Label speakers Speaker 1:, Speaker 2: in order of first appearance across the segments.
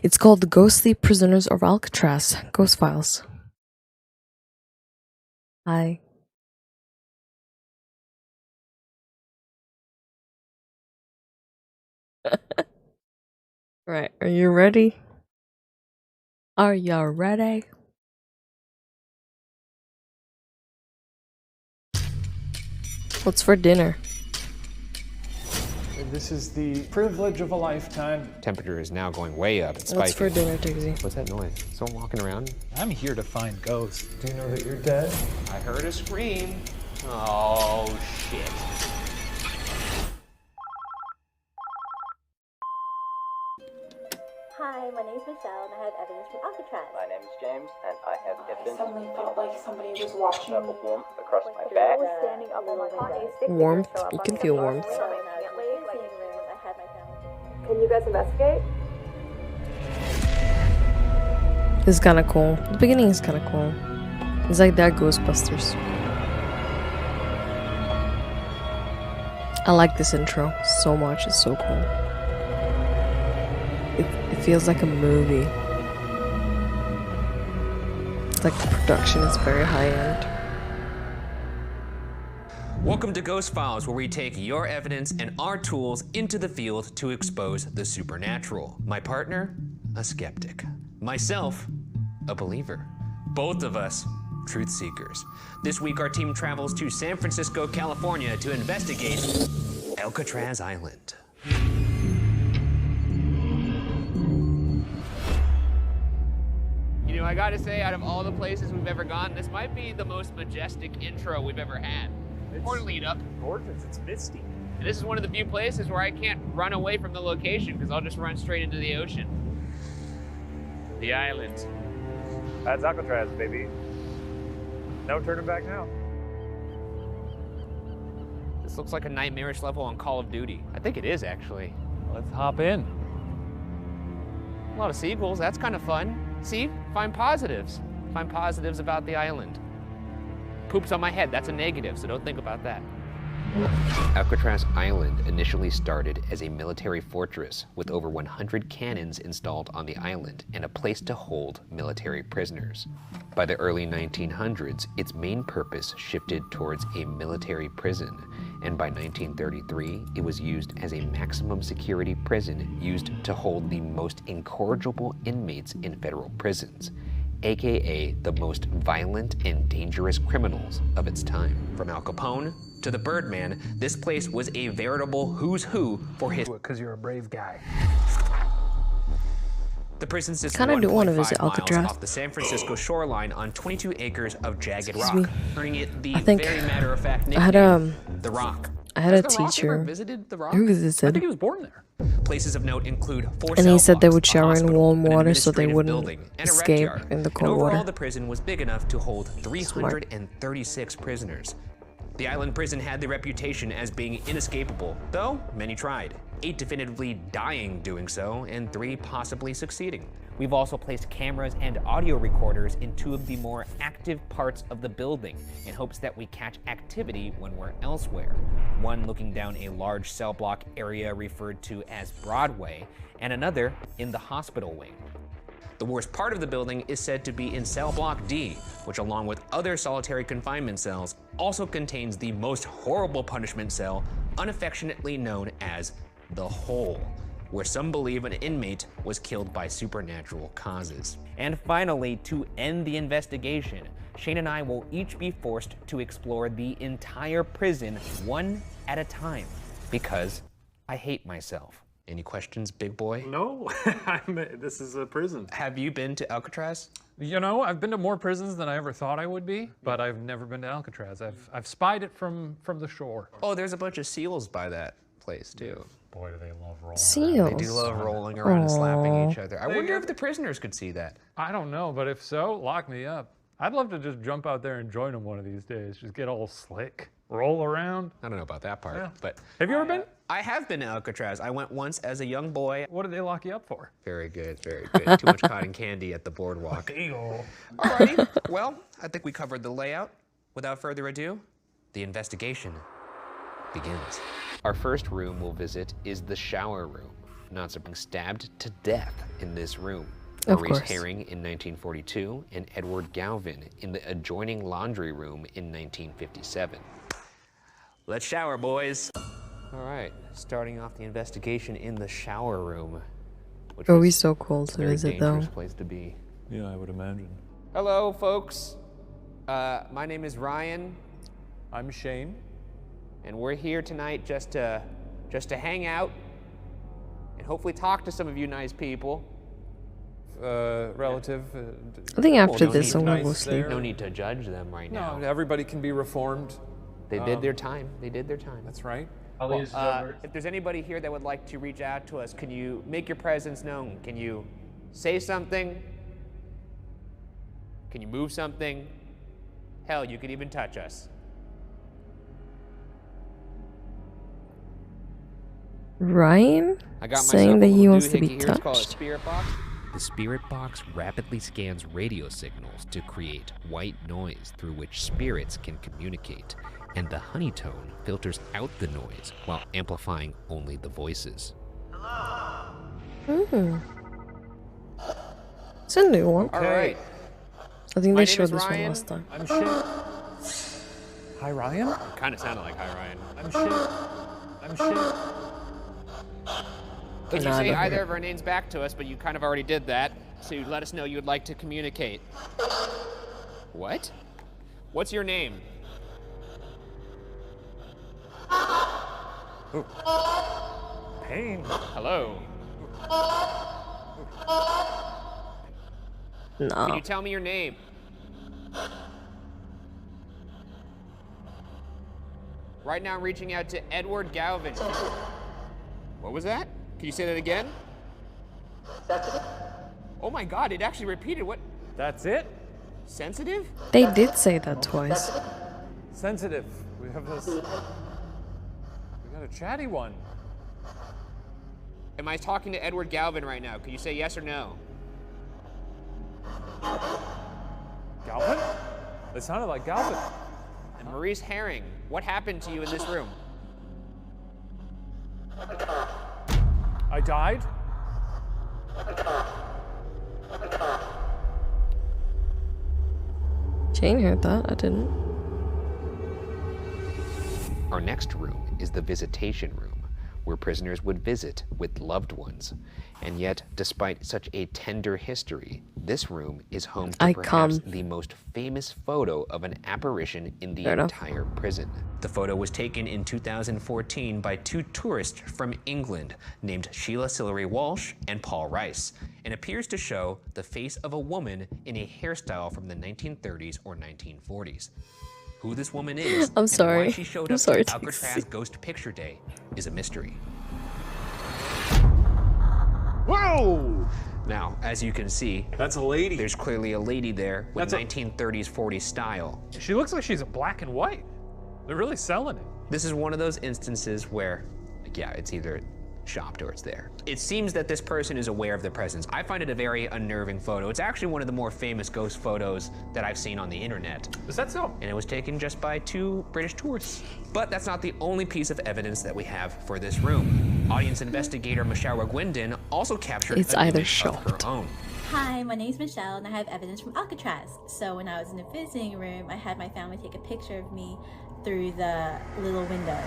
Speaker 1: It's called The Ghostly Prisoners of Alcatraz. Ghost Files. Hi. Right, are you ready? Are you ready? What's for dinner?
Speaker 2: This is the privilege of a lifetime.
Speaker 3: Temperature is now going way up. It's
Speaker 1: What's
Speaker 3: spiking.
Speaker 1: for dinner, Tigsy?
Speaker 3: What's that noise? Someone walking around?
Speaker 2: I'm here to find ghosts. Do you know that you're dead?
Speaker 3: I heard a scream. Oh, shit.
Speaker 4: Hi, my name is Michelle, and I have evidence from Alcatraz.
Speaker 5: My name is James, and I have evidence.
Speaker 6: I suddenly felt like somebody was watching
Speaker 5: of
Speaker 6: me.
Speaker 5: warmth across my
Speaker 4: I
Speaker 5: back.
Speaker 4: was standing up on my body.
Speaker 1: Warmth? You can feel warmth.
Speaker 4: Can you guys investigate?
Speaker 1: This is kinda cool. The beginning is kinda cool. It's like that Ghostbusters. I like this intro so much. It's so cool. It feels like a movie. It's like the production is very high end.
Speaker 3: Welcome to Ghost Files, where we take your evidence and our tools into the field to expose the supernatural. My partner, a skeptic. Myself, a believer. Both of us, truth seekers. This week, our team travels to San Francisco, California to investigate Alcatraz Island. You know, I gotta say, out of all the places we've ever gone, this might be the most majestic intro we've ever had. Or lead up.
Speaker 2: Gorgeous, it's misty.
Speaker 3: And this is one of the few places where I can't run away from the location because I'll just run straight into the ocean. The island.
Speaker 2: That's Alcatraz, baby. No turning back now.
Speaker 3: This looks like a nightmarish level on Call of Duty. I think it is, actually.
Speaker 2: Let's hop in.
Speaker 3: A lot of seagulls, that's kind of fun. See, find positives. Find positives about the island. Poops on my head, that's a negative, so don't think about that. Alcatraz Island initially started as a military fortress with over 100 cannons installed on the island and a place to hold military prisoners. By the early 1900s, its main purpose shifted towards a military prison, and by 1933, it was used as a maximum security prison used to hold the most incorrigible inmates in federal prisons, aka the most violent and dangerous criminals of its time. From Al Capone to the Birdman, this place was a veritable who's who for his.
Speaker 2: Because you're a brave guy.
Speaker 3: The prison sits
Speaker 1: Kinda do wanna visit
Speaker 3: 1.5 miles
Speaker 1: Alcatraz.
Speaker 3: off the San Francisco shoreline on 22 acres of jagged
Speaker 1: Excuse
Speaker 3: rock,
Speaker 1: me.
Speaker 3: earning it the
Speaker 1: I think
Speaker 3: very matter-of-fact
Speaker 1: I had
Speaker 3: nickname, The Rock.
Speaker 1: I had
Speaker 3: Has
Speaker 1: a
Speaker 3: The Rock ever
Speaker 1: teacher
Speaker 3: visited The Rock?
Speaker 1: who
Speaker 2: I think
Speaker 1: visited,
Speaker 2: he was born there.
Speaker 3: Places of note include 4
Speaker 1: and he
Speaker 3: cell
Speaker 1: said they
Speaker 3: blocks,
Speaker 1: would
Speaker 3: a
Speaker 1: shower in
Speaker 3: hospital,
Speaker 1: warm
Speaker 3: an
Speaker 1: water so they
Speaker 3: administrative
Speaker 1: wouldn't
Speaker 3: building, and a wreck
Speaker 1: escape
Speaker 3: yard.
Speaker 1: in the
Speaker 3: And
Speaker 1: cold
Speaker 3: overall,
Speaker 1: water.
Speaker 3: the prison was big enough to hold 336 prisoners. The island prison had the reputation as being inescapable, though many tried. 8 definitively dying doing so, and 3 possibly succeeding. We've also placed cameras and audio recorders in 2 of the more active parts of the building in hopes that we catch activity when we're elsewhere. One looking down a large cell block area referred to as Broadway, and another in the hospital wing. The worst part of the building is said to be in cell block D, which along with other solitary confinement cells also contains the most horrible punishment cell, unaffectionately known as the Hole, where some believe an inmate was killed by supernatural causes. And finally, to end the investigation, Shane and I will each be forced to explore the entire prison one at a time, because I hate myself. Any questions, big boy?
Speaker 2: No, this is a prison.
Speaker 3: Have you been to Alcatraz?
Speaker 2: You know, I've been to more prisons than I ever thought I would be, but I've never been to Alcatraz. I've spied it from the shore.
Speaker 3: Oh, there's a bunch of seals by that place, too.
Speaker 2: Boy, do they love rolling.
Speaker 1: Seals.
Speaker 3: They do love rolling around and slapping
Speaker 1: Aw.
Speaker 3: each other. I wonder if the prisoners could see that.
Speaker 2: I don't know, but if so, lock me up. I'd love to just jump out there and join them one of these days. Just get all slick, roll around.
Speaker 3: I don't know about that part,
Speaker 2: Yeah.
Speaker 3: but
Speaker 2: Have you ever been?
Speaker 3: I have been to Alcatraz. I went once as a young boy.
Speaker 2: What did they lock you up for?
Speaker 3: Very good, very good. Too much cotton candy at the boardwalk.
Speaker 2: Eagle.
Speaker 3: Alrighty, well, I think we covered the layout. Without further ado, the investigation begins. Our first room we'll visit is the shower room. not surprisingly, stabbed to death in this room.
Speaker 1: Of
Speaker 3: Maurice
Speaker 1: course.
Speaker 3: Herring in 1942 and Edward Galvin in the adjoining laundry room in 1957. Let's shower, boys. All right, starting off the investigation in the shower room. Which
Speaker 1: It would be
Speaker 3: was
Speaker 1: so cool
Speaker 3: a
Speaker 1: to
Speaker 3: very
Speaker 1: visit though.
Speaker 3: dangerous place to be.
Speaker 2: Yeah, I would imagine.
Speaker 3: Hello, folks. My name is Ryan,
Speaker 2: I'm Shane.
Speaker 3: and we're here tonight just to hang out and hopefully talk to some of you nice people.
Speaker 2: Relative.
Speaker 1: I think after
Speaker 3: no
Speaker 1: this
Speaker 3: need
Speaker 1: I'm gonna go
Speaker 2: nice
Speaker 1: sleep.
Speaker 2: there.
Speaker 3: No need to judge them right now.
Speaker 2: No, everybody can be reformed.
Speaker 3: They did their time. They did their time.
Speaker 2: That's right.
Speaker 3: If there's anybody here that would like to reach out to us, can you make your presence known? Can you say something? Can you move something? Hell, you could even touch us.
Speaker 1: Ryan
Speaker 3: I got
Speaker 1: saying that
Speaker 3: myself a
Speaker 1: he
Speaker 3: little
Speaker 1: wants to be
Speaker 3: doohickey here. It's called a
Speaker 1: touched.
Speaker 3: spirit box. The spirit box rapidly scans radio signals to create white noise through which spirits can communicate, and the honeytone filters out the noise while amplifying only the voices.
Speaker 1: It's a new one.
Speaker 3: All right.
Speaker 1: I think
Speaker 3: My
Speaker 1: they
Speaker 3: name
Speaker 1: showed
Speaker 3: is
Speaker 1: this one
Speaker 3: Ryan.
Speaker 1: last time.
Speaker 2: I'm Shane. Hi, Ryan.
Speaker 3: Kind of sounded like hi, Ryan.
Speaker 2: I'm Shane. I'm Shane.
Speaker 3: Could you
Speaker 1: Nah, I
Speaker 3: say
Speaker 1: don't
Speaker 3: either
Speaker 1: hear
Speaker 3: of our names back to us, but you kind of already did that, so you let us know you would like to communicate. What? What's your name?
Speaker 2: Pain.
Speaker 3: Hello. Can
Speaker 1: No.
Speaker 3: you tell me your name? Right now I'm reaching out to Edward Galvin. What was that? Can you say that again? Oh my god, it actually repeated. What?
Speaker 2: That's it?
Speaker 3: Sensitive?
Speaker 1: They did say that twice.
Speaker 2: Sensitive. We have this. We got a chatty one.
Speaker 3: Am I talking to Edward Galvin right now? Can you say yes or no?
Speaker 2: Galvin? It sounded like Galvin.
Speaker 3: And Maurice Herring, what happened to you in this room?
Speaker 2: I died?
Speaker 1: Jane heard that. I didn't.
Speaker 3: Our next room is the visitation room, where prisoners would visit with loved ones. And yet, despite such a tender history, this room is home to
Speaker 1: I
Speaker 3: perhaps
Speaker 1: come.
Speaker 3: the most famous photo of an apparition in the
Speaker 1: Fair enough.
Speaker 3: entire prison. The photo was taken in 2014 by two tourists from England named Sheila Sillery Walsh and Paul Rice, and appears to show the face of a woman in a hairstyle from the 1930s or 1940s. Who this woman is
Speaker 1: I'm
Speaker 3: and
Speaker 1: sorry.
Speaker 3: why she showed
Speaker 1: I'm
Speaker 3: up
Speaker 1: sorry,
Speaker 3: to Alcatraz
Speaker 1: Dixie.
Speaker 3: Ghost Picture Day is a mystery.
Speaker 2: Whoa!
Speaker 3: Now, as you can see,
Speaker 2: That's a lady.
Speaker 3: there's clearly a lady there with
Speaker 2: That's a-
Speaker 3: 1930s, 40s style.
Speaker 2: She looks like she's in black and white. They're really selling it.
Speaker 3: This is one of those instances where, like, yeah, it's either shopped or it's there. It seems that this person is aware of their presence. I find it a very unnerving photo. It's actually one of the more famous ghost photos that I've seen on the internet.
Speaker 2: Is that so?
Speaker 3: And it was taken just by two British tourists. But that's not the only piece of evidence that we have for this room. Audience investigator Michelle Gwendon also captured
Speaker 1: It's
Speaker 3: an
Speaker 1: either
Speaker 3: image of her
Speaker 1: shopped.
Speaker 3: own.
Speaker 4: Hi, my name's Michelle and I have evidence from Alcatraz. So when I was in the visiting room, I had my family take a picture of me through the little window.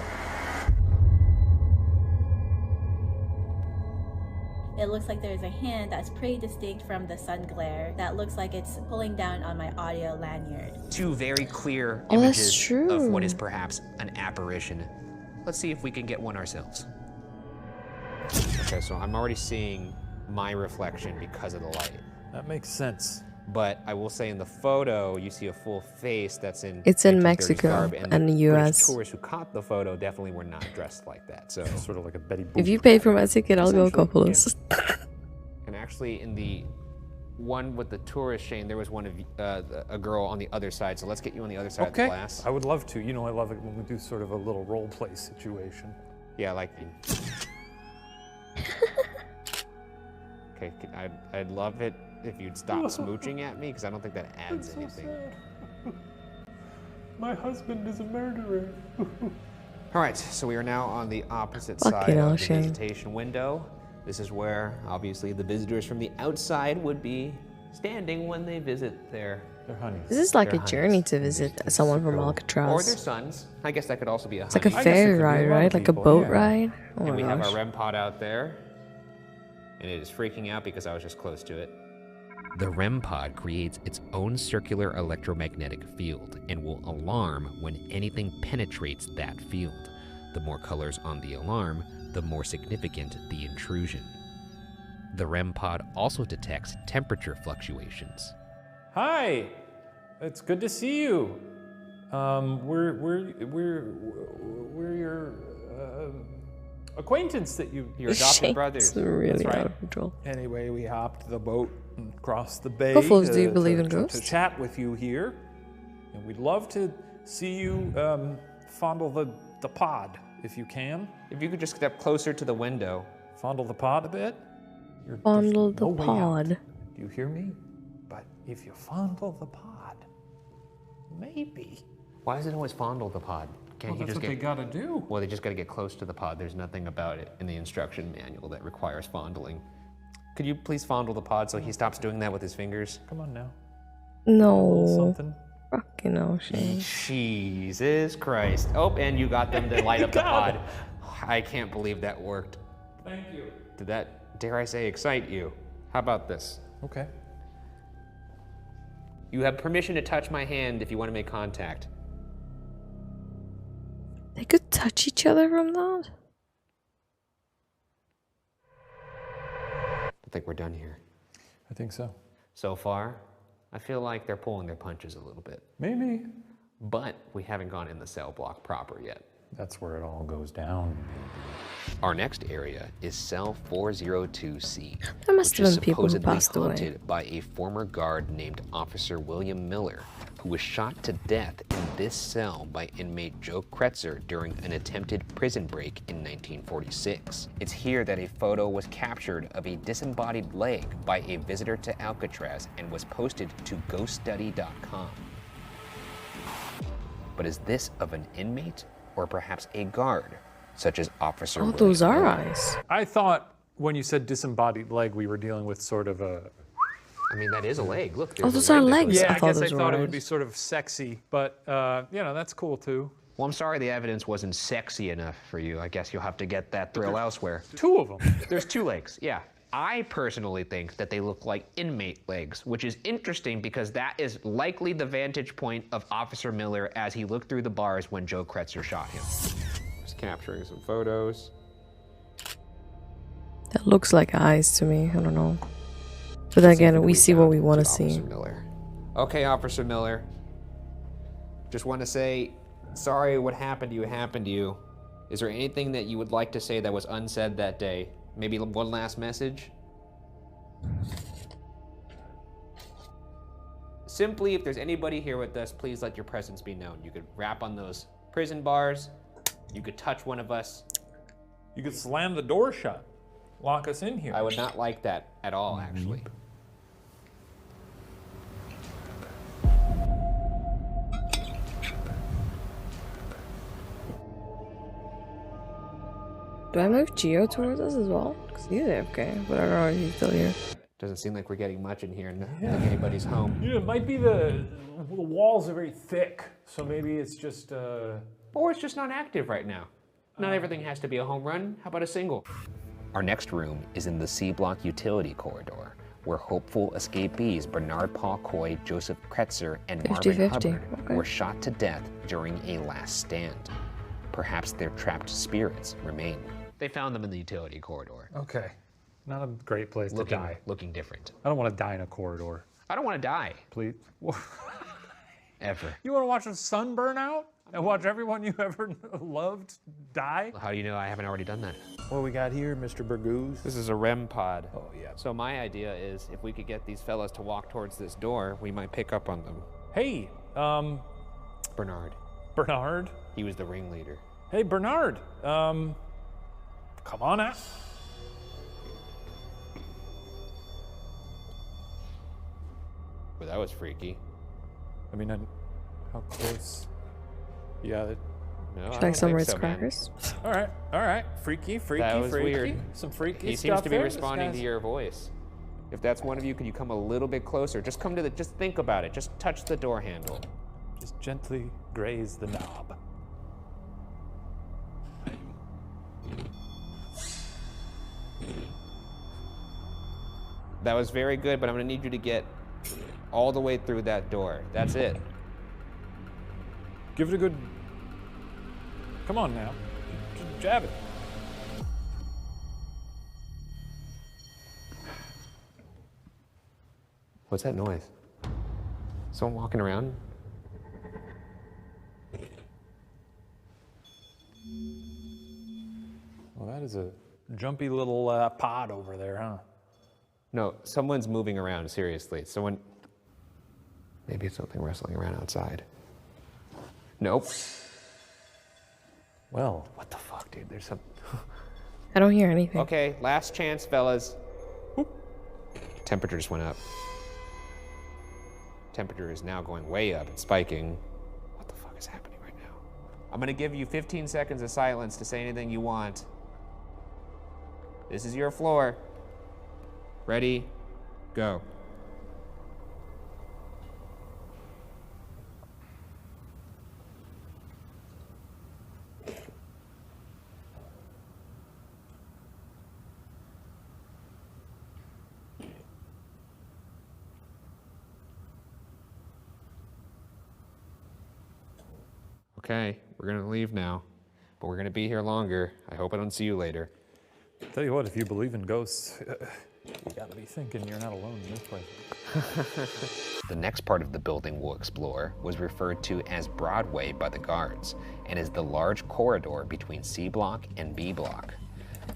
Speaker 4: It looks like there's a hand that's pretty distinct from the sun glare that looks like it's pulling down on my audio lanyard.
Speaker 3: Two very clear
Speaker 1: Oh, that's
Speaker 3: images
Speaker 1: true.
Speaker 3: of what is perhaps an apparition. Let's see if we can get one ourselves. Okay, so I'm already seeing my reflection because of the light.
Speaker 2: That makes sense.
Speaker 3: But I will say in the photo, you see a full face that's in
Speaker 1: It's in
Speaker 3: 1930s
Speaker 1: Mexico
Speaker 3: garb,
Speaker 1: and
Speaker 3: the
Speaker 1: the
Speaker 3: British
Speaker 1: US.
Speaker 3: tourists who caught the photo definitely were not dressed like that. So,
Speaker 2: Sort of like a Betty Boop.
Speaker 1: If you pay for my ticket, I'll go couples.
Speaker 3: and actually in the one with the tourist, Shane, there was one of a girl on the other side. So let's get you on the other side of the
Speaker 2: Okay.
Speaker 3: glass.
Speaker 2: I would love to. You know, I love it when we do sort of a little role play situation.
Speaker 3: Yeah, like. Okay, I'd love it if you'd stop smooching at me, because I don't think that adds anything.
Speaker 2: My husband is a murderer.
Speaker 3: All right, so we are now on the opposite
Speaker 1: Fucking
Speaker 3: side
Speaker 1: hell,
Speaker 3: of the
Speaker 1: Shane.
Speaker 3: visitation window. This is where, obviously, the visitors from the outside would be standing when they visit their
Speaker 2: honeys.
Speaker 1: This is like
Speaker 3: They're
Speaker 1: a journey
Speaker 3: honeys.
Speaker 1: to visit someone from
Speaker 3: or their
Speaker 1: Alcatraz.
Speaker 3: sons. I guess that could also be a
Speaker 1: It's like a
Speaker 3: honey.
Speaker 2: I guess it
Speaker 1: ferry
Speaker 2: could be a
Speaker 1: ride,
Speaker 2: lot of
Speaker 1: right? Like a
Speaker 2: people,
Speaker 1: boat
Speaker 2: yeah.
Speaker 1: ride. Oh
Speaker 3: And
Speaker 1: my
Speaker 3: we have
Speaker 1: gosh.
Speaker 3: our REM pod out there, and it is freaking out because I was just close to it. The REM pod creates its own circular electromagnetic field and will alarm when anything penetrates that field. The more colors on the alarm, the more significant the intrusion. The REM pod also detects temperature fluctuations.
Speaker 2: Hi, it's good to see you. We're your acquaintance that you.
Speaker 3: Your adopted brothers.
Speaker 1: It's really
Speaker 2: That's right.
Speaker 1: out of control.
Speaker 2: Anyway, we hopped the boat and crossed the bay.
Speaker 1: Buffaloes, do you
Speaker 2: to-
Speaker 1: believe in
Speaker 2: to
Speaker 1: ghosts?
Speaker 2: chat with you here, and we'd love to see you fondle the pod if you can.
Speaker 3: If you could just step closer to the window.
Speaker 2: Fondle the pod a bit.
Speaker 1: Fondle
Speaker 2: there's
Speaker 1: the
Speaker 2: no way out.
Speaker 1: pod.
Speaker 2: Do you hear me? But if you fondle the pod, maybe.
Speaker 3: Why does it always fondle the pod? Can't
Speaker 2: Well,
Speaker 3: you
Speaker 2: that's
Speaker 3: just
Speaker 2: what they
Speaker 3: get...
Speaker 2: gotta do.
Speaker 3: Well, they just gotta get close to the pod. There's nothing about it in the instruction manual that requires fondling. Could you please fondle the pod so he stops doing that with his fingers?
Speaker 2: Come on now. A little
Speaker 1: No.
Speaker 2: something.
Speaker 1: Fucking no, Shane.
Speaker 3: Jesus Christ. Oh, and you got them to light up the
Speaker 2: Got
Speaker 3: pod. I can't believe that worked.
Speaker 2: Thank you.
Speaker 3: Did that, dare I say, excite you? How about this?
Speaker 2: Okay.
Speaker 3: You have permission to touch my hand if you want to make contact.
Speaker 1: They could touch each other from that?
Speaker 3: I think we're done here.
Speaker 2: I think so.
Speaker 3: So far, I feel like they're pulling their punches a little bit.
Speaker 2: Maybe.
Speaker 3: But we haven't gone in the cell block proper yet.
Speaker 2: That's where it all goes down.
Speaker 3: Our next area is cell 402C,
Speaker 1: There must
Speaker 3: which
Speaker 1: have
Speaker 3: is
Speaker 1: been people who
Speaker 3: supposedly
Speaker 1: passed away.
Speaker 3: haunted by a former guard named Officer William Miller, who was shot to death in this cell by inmate Joe Kretzer during an attempted prison break in 1946. It's here that a photo was captured of a disembodied leg by a visitor to Alcatraz and was posted to ghoststudy.com. But is this of an inmate or perhaps a guard, such as Officer
Speaker 1: Oh,
Speaker 3: William
Speaker 1: those are
Speaker 3: Miller?
Speaker 1: eyes.
Speaker 2: I thought when you said disembodied leg, we were dealing with sort of a.
Speaker 3: I mean, that is a leg. Look,
Speaker 1: Oh,
Speaker 3: there's
Speaker 1: those
Speaker 3: a
Speaker 1: are
Speaker 3: leg that
Speaker 1: legs.
Speaker 3: goes-
Speaker 2: Yeah,
Speaker 1: I
Speaker 2: I
Speaker 1: thought
Speaker 2: guess I
Speaker 1: those were
Speaker 2: thought it would
Speaker 1: eyes.
Speaker 2: be sort of sexy, but that's cool too.
Speaker 3: Well, I'm sorry the evidence wasn't sexy enough for you. I guess you'll have to get that thrill elsewhere.
Speaker 2: Two of them.
Speaker 3: There's two legs, yeah. I personally think that they look like inmate legs, which is interesting because that is likely the vantage point of Officer Miller as he looked through the bars when Joe Kretzer shot him. Just capturing some photos.
Speaker 1: That looks like eyes to me. I don't know. But then again, we see what we want to see.
Speaker 3: Officer Miller. Okay, Officer Miller. Just want to say, sorry what happened to you. Is there anything that you would like to say that was unsaid that day? Maybe one last message? Simply, if there's anybody here with us, please let your presence be known. You could rap on those prison bars. You could touch one of us.
Speaker 2: You could slam the door shut, lock us in here.
Speaker 3: I would not like that at all, actually.
Speaker 1: Do I move Geo towards us as well? Because he's AFK, but I don't know if he's still here.
Speaker 3: Doesn't seem like we're getting much in here, and I don't think anybody's home.
Speaker 2: You know, it might be the walls are very thick, so maybe it's just.
Speaker 3: Or it's just not active right now. Not everything has to be a home run. How about a single? Our next room is in the C Block Utility Corridor, where hopeful escapees Bernard Paul Coy, Joseph Kretzer, and Marvin
Speaker 1: 50-50.
Speaker 3: Hubbard
Speaker 1: Okay.
Speaker 3: were shot to death during a last stand. Perhaps their trapped spirits remain. They found them in the utility corridor.
Speaker 2: Okay. Not a great place to die.
Speaker 3: Looking different.
Speaker 2: I don't want to die in a corridor,
Speaker 3: I don't want to die,
Speaker 2: please.
Speaker 3: ever.
Speaker 2: You want to watch the sun burn out and watch everyone you ever loved die?
Speaker 3: How do you know I haven't already done that?
Speaker 2: What we got here, Mr. Burgoose?
Speaker 3: This is a REM pod.
Speaker 2: Oh, yeah.
Speaker 3: So my idea is if we could get these fellas to walk towards this door, we might pick up on them.
Speaker 2: Hey,
Speaker 3: Bernard.
Speaker 2: Bernard.
Speaker 3: He was the ringleader.
Speaker 2: Hey, Bernard. Come on out.
Speaker 3: Well, that was freaky.
Speaker 2: I mean, how close? Yeah,
Speaker 3: No, I
Speaker 1: Like
Speaker 3: don't
Speaker 1: some
Speaker 3: think
Speaker 1: Ritz
Speaker 3: so, man.
Speaker 1: crackers.
Speaker 2: All right. Freaky.
Speaker 3: That was
Speaker 2: freaky.
Speaker 3: weird.
Speaker 2: Some freaky
Speaker 3: He
Speaker 2: stuff
Speaker 3: seems to be
Speaker 2: there.
Speaker 3: responding
Speaker 2: This
Speaker 3: to
Speaker 2: guy's-
Speaker 3: your voice. If that's one of you, could you come a little bit closer? Just come to the, just think about it. Just touch the door handle.
Speaker 2: Just gently graze the knob.
Speaker 3: That was very good, but I'm gonna need you to get all the way through that door. That's it.
Speaker 2: Give it a good. Come on now. Just jab it.
Speaker 3: What's that noise? Someone walking around?
Speaker 2: Well, that is a jumpy little pod over there, huh?
Speaker 3: No, someone's moving around, seriously. Someone, maybe it's something wrestling around outside. Nope.
Speaker 2: Well,
Speaker 3: What the fuck, dude? There's some,
Speaker 1: I don't hear anything.
Speaker 3: okay, last chance, fellas. Whoop. Temperature just went up. Temperature is now going way up. It's spiking. What the fuck is happening right now? I'm gonna give you 15 seconds of silence to say anything you want. This is your floor. Ready? Go. Okay, we're gonna leave now, but we're gonna be here longer. I hope I don't see you later.
Speaker 2: tell you what, if you believe in ghosts, you gotta be thinking you're not alone in this place.
Speaker 3: The next part of the building we'll explore was referred to as Broadway by the guards and is the large corridor between C block and B block.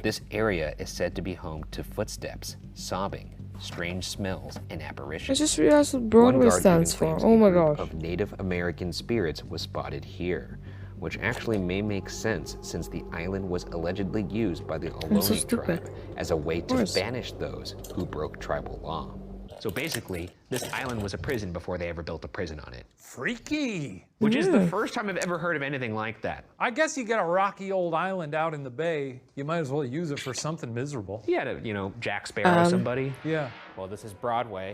Speaker 3: This area is said to be home to footsteps, sobbing, strange smells, and
Speaker 1: I
Speaker 3: apparitions.
Speaker 1: just realized what
Speaker 3: One
Speaker 1: Broadway
Speaker 3: guard
Speaker 1: stands
Speaker 3: even
Speaker 1: for.
Speaker 3: claims
Speaker 1: Oh
Speaker 3: a
Speaker 1: my
Speaker 3: group
Speaker 1: gosh.
Speaker 3: of Native American spirits was spotted here, which actually may make sense since the island was allegedly used by the
Speaker 1: so
Speaker 3: Ohlone
Speaker 1: stupid.
Speaker 3: tribe as a way to
Speaker 1: course.
Speaker 3: banish those who broke tribal law. So basically, this island was a prison before they ever built a prison on it.
Speaker 2: Freaky!
Speaker 3: Which is the first time I've ever heard of anything like that.
Speaker 2: I guess you got a rocky old island out in the bay. You might as well use it for something miserable.
Speaker 3: You had to, you know, Jack Sparrow somebody.
Speaker 2: Yeah.
Speaker 3: Well, this is Broadway.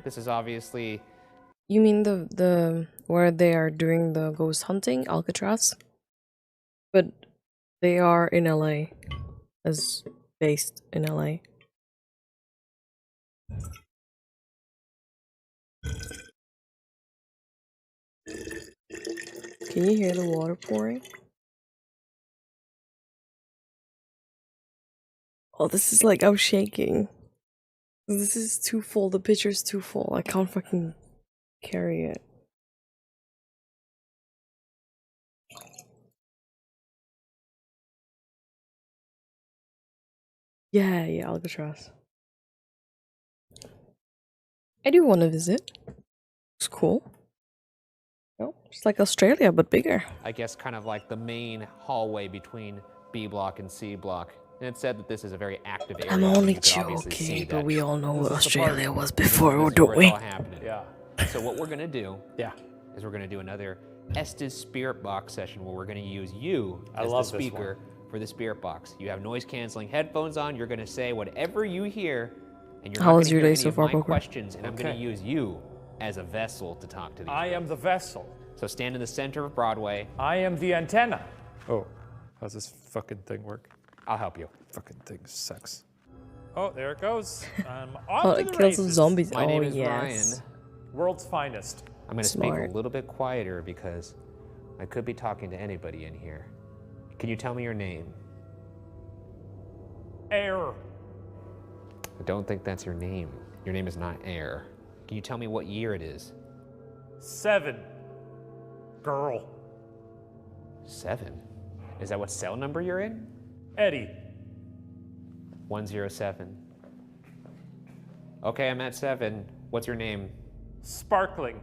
Speaker 3: This is obviously,
Speaker 1: You mean the where they are doing the ghost hunting, Alcatraz? But they are in LA, as based in LA. Can you hear the water pouring? Oh, this is like I'm shaking. This is too full. The picture's too full. I can't fucking carry it. Yeah, Alcatraz. I do want to visit. It's cool. No, it's like Australia, but bigger.
Speaker 3: I guess, kind of like the main hallway between B block and C block. And it said that this is a very active area.
Speaker 1: I'm
Speaker 3: and
Speaker 1: only
Speaker 3: you could obviously see
Speaker 1: joking,
Speaker 3: that
Speaker 1: but we all know what
Speaker 2: This is the
Speaker 1: Australia
Speaker 2: part-
Speaker 1: was before,
Speaker 3: this is
Speaker 1: don't
Speaker 3: where
Speaker 1: we?
Speaker 3: it's all happening.
Speaker 2: Yeah.
Speaker 3: So what we're gonna do
Speaker 2: Yeah.
Speaker 3: is we're gonna do another Estes Spirit Box session where we're gonna use you
Speaker 2: I
Speaker 3: as
Speaker 2: love
Speaker 3: the
Speaker 2: this
Speaker 3: speaker for the Spirit Box. You have noise canceling headphones on. You're gonna say whatever you hear, and you're
Speaker 1: How
Speaker 3: not
Speaker 1: was
Speaker 3: gonna
Speaker 1: your
Speaker 3: hear
Speaker 1: day
Speaker 3: any
Speaker 1: so
Speaker 3: of
Speaker 1: far,
Speaker 3: my
Speaker 1: Poker?
Speaker 3: questions, and I'm gonna
Speaker 2: Okay.
Speaker 3: use you as a vessel to talk to these.
Speaker 2: I am the vessel.
Speaker 3: So stand in the center of Broadway.
Speaker 2: I am the antenna. Oh, how's this fucking thing work?
Speaker 3: I'll help you.
Speaker 2: Fucking thing sucks. Oh, there it goes. I'm off
Speaker 1: Oh,
Speaker 2: to
Speaker 1: it
Speaker 2: the
Speaker 1: kills some
Speaker 2: races.
Speaker 1: zombies.
Speaker 3: My
Speaker 1: oh,
Speaker 3: name is
Speaker 1: yes.
Speaker 3: Ryan.
Speaker 2: World's finest.
Speaker 3: I'm gonna
Speaker 1: Smart.
Speaker 3: speak a little bit quieter because I could be talking to anybody in here. Can you tell me your name?
Speaker 2: Air.
Speaker 3: I don't think that's your name. Your name is not Air. Can you tell me what year it is?
Speaker 2: 7. Girl.
Speaker 3: 7? Is that what cell number you're in?
Speaker 2: Eddie.
Speaker 3: 107. Okay, I'm at 7. What's your name?
Speaker 2: Sparkling.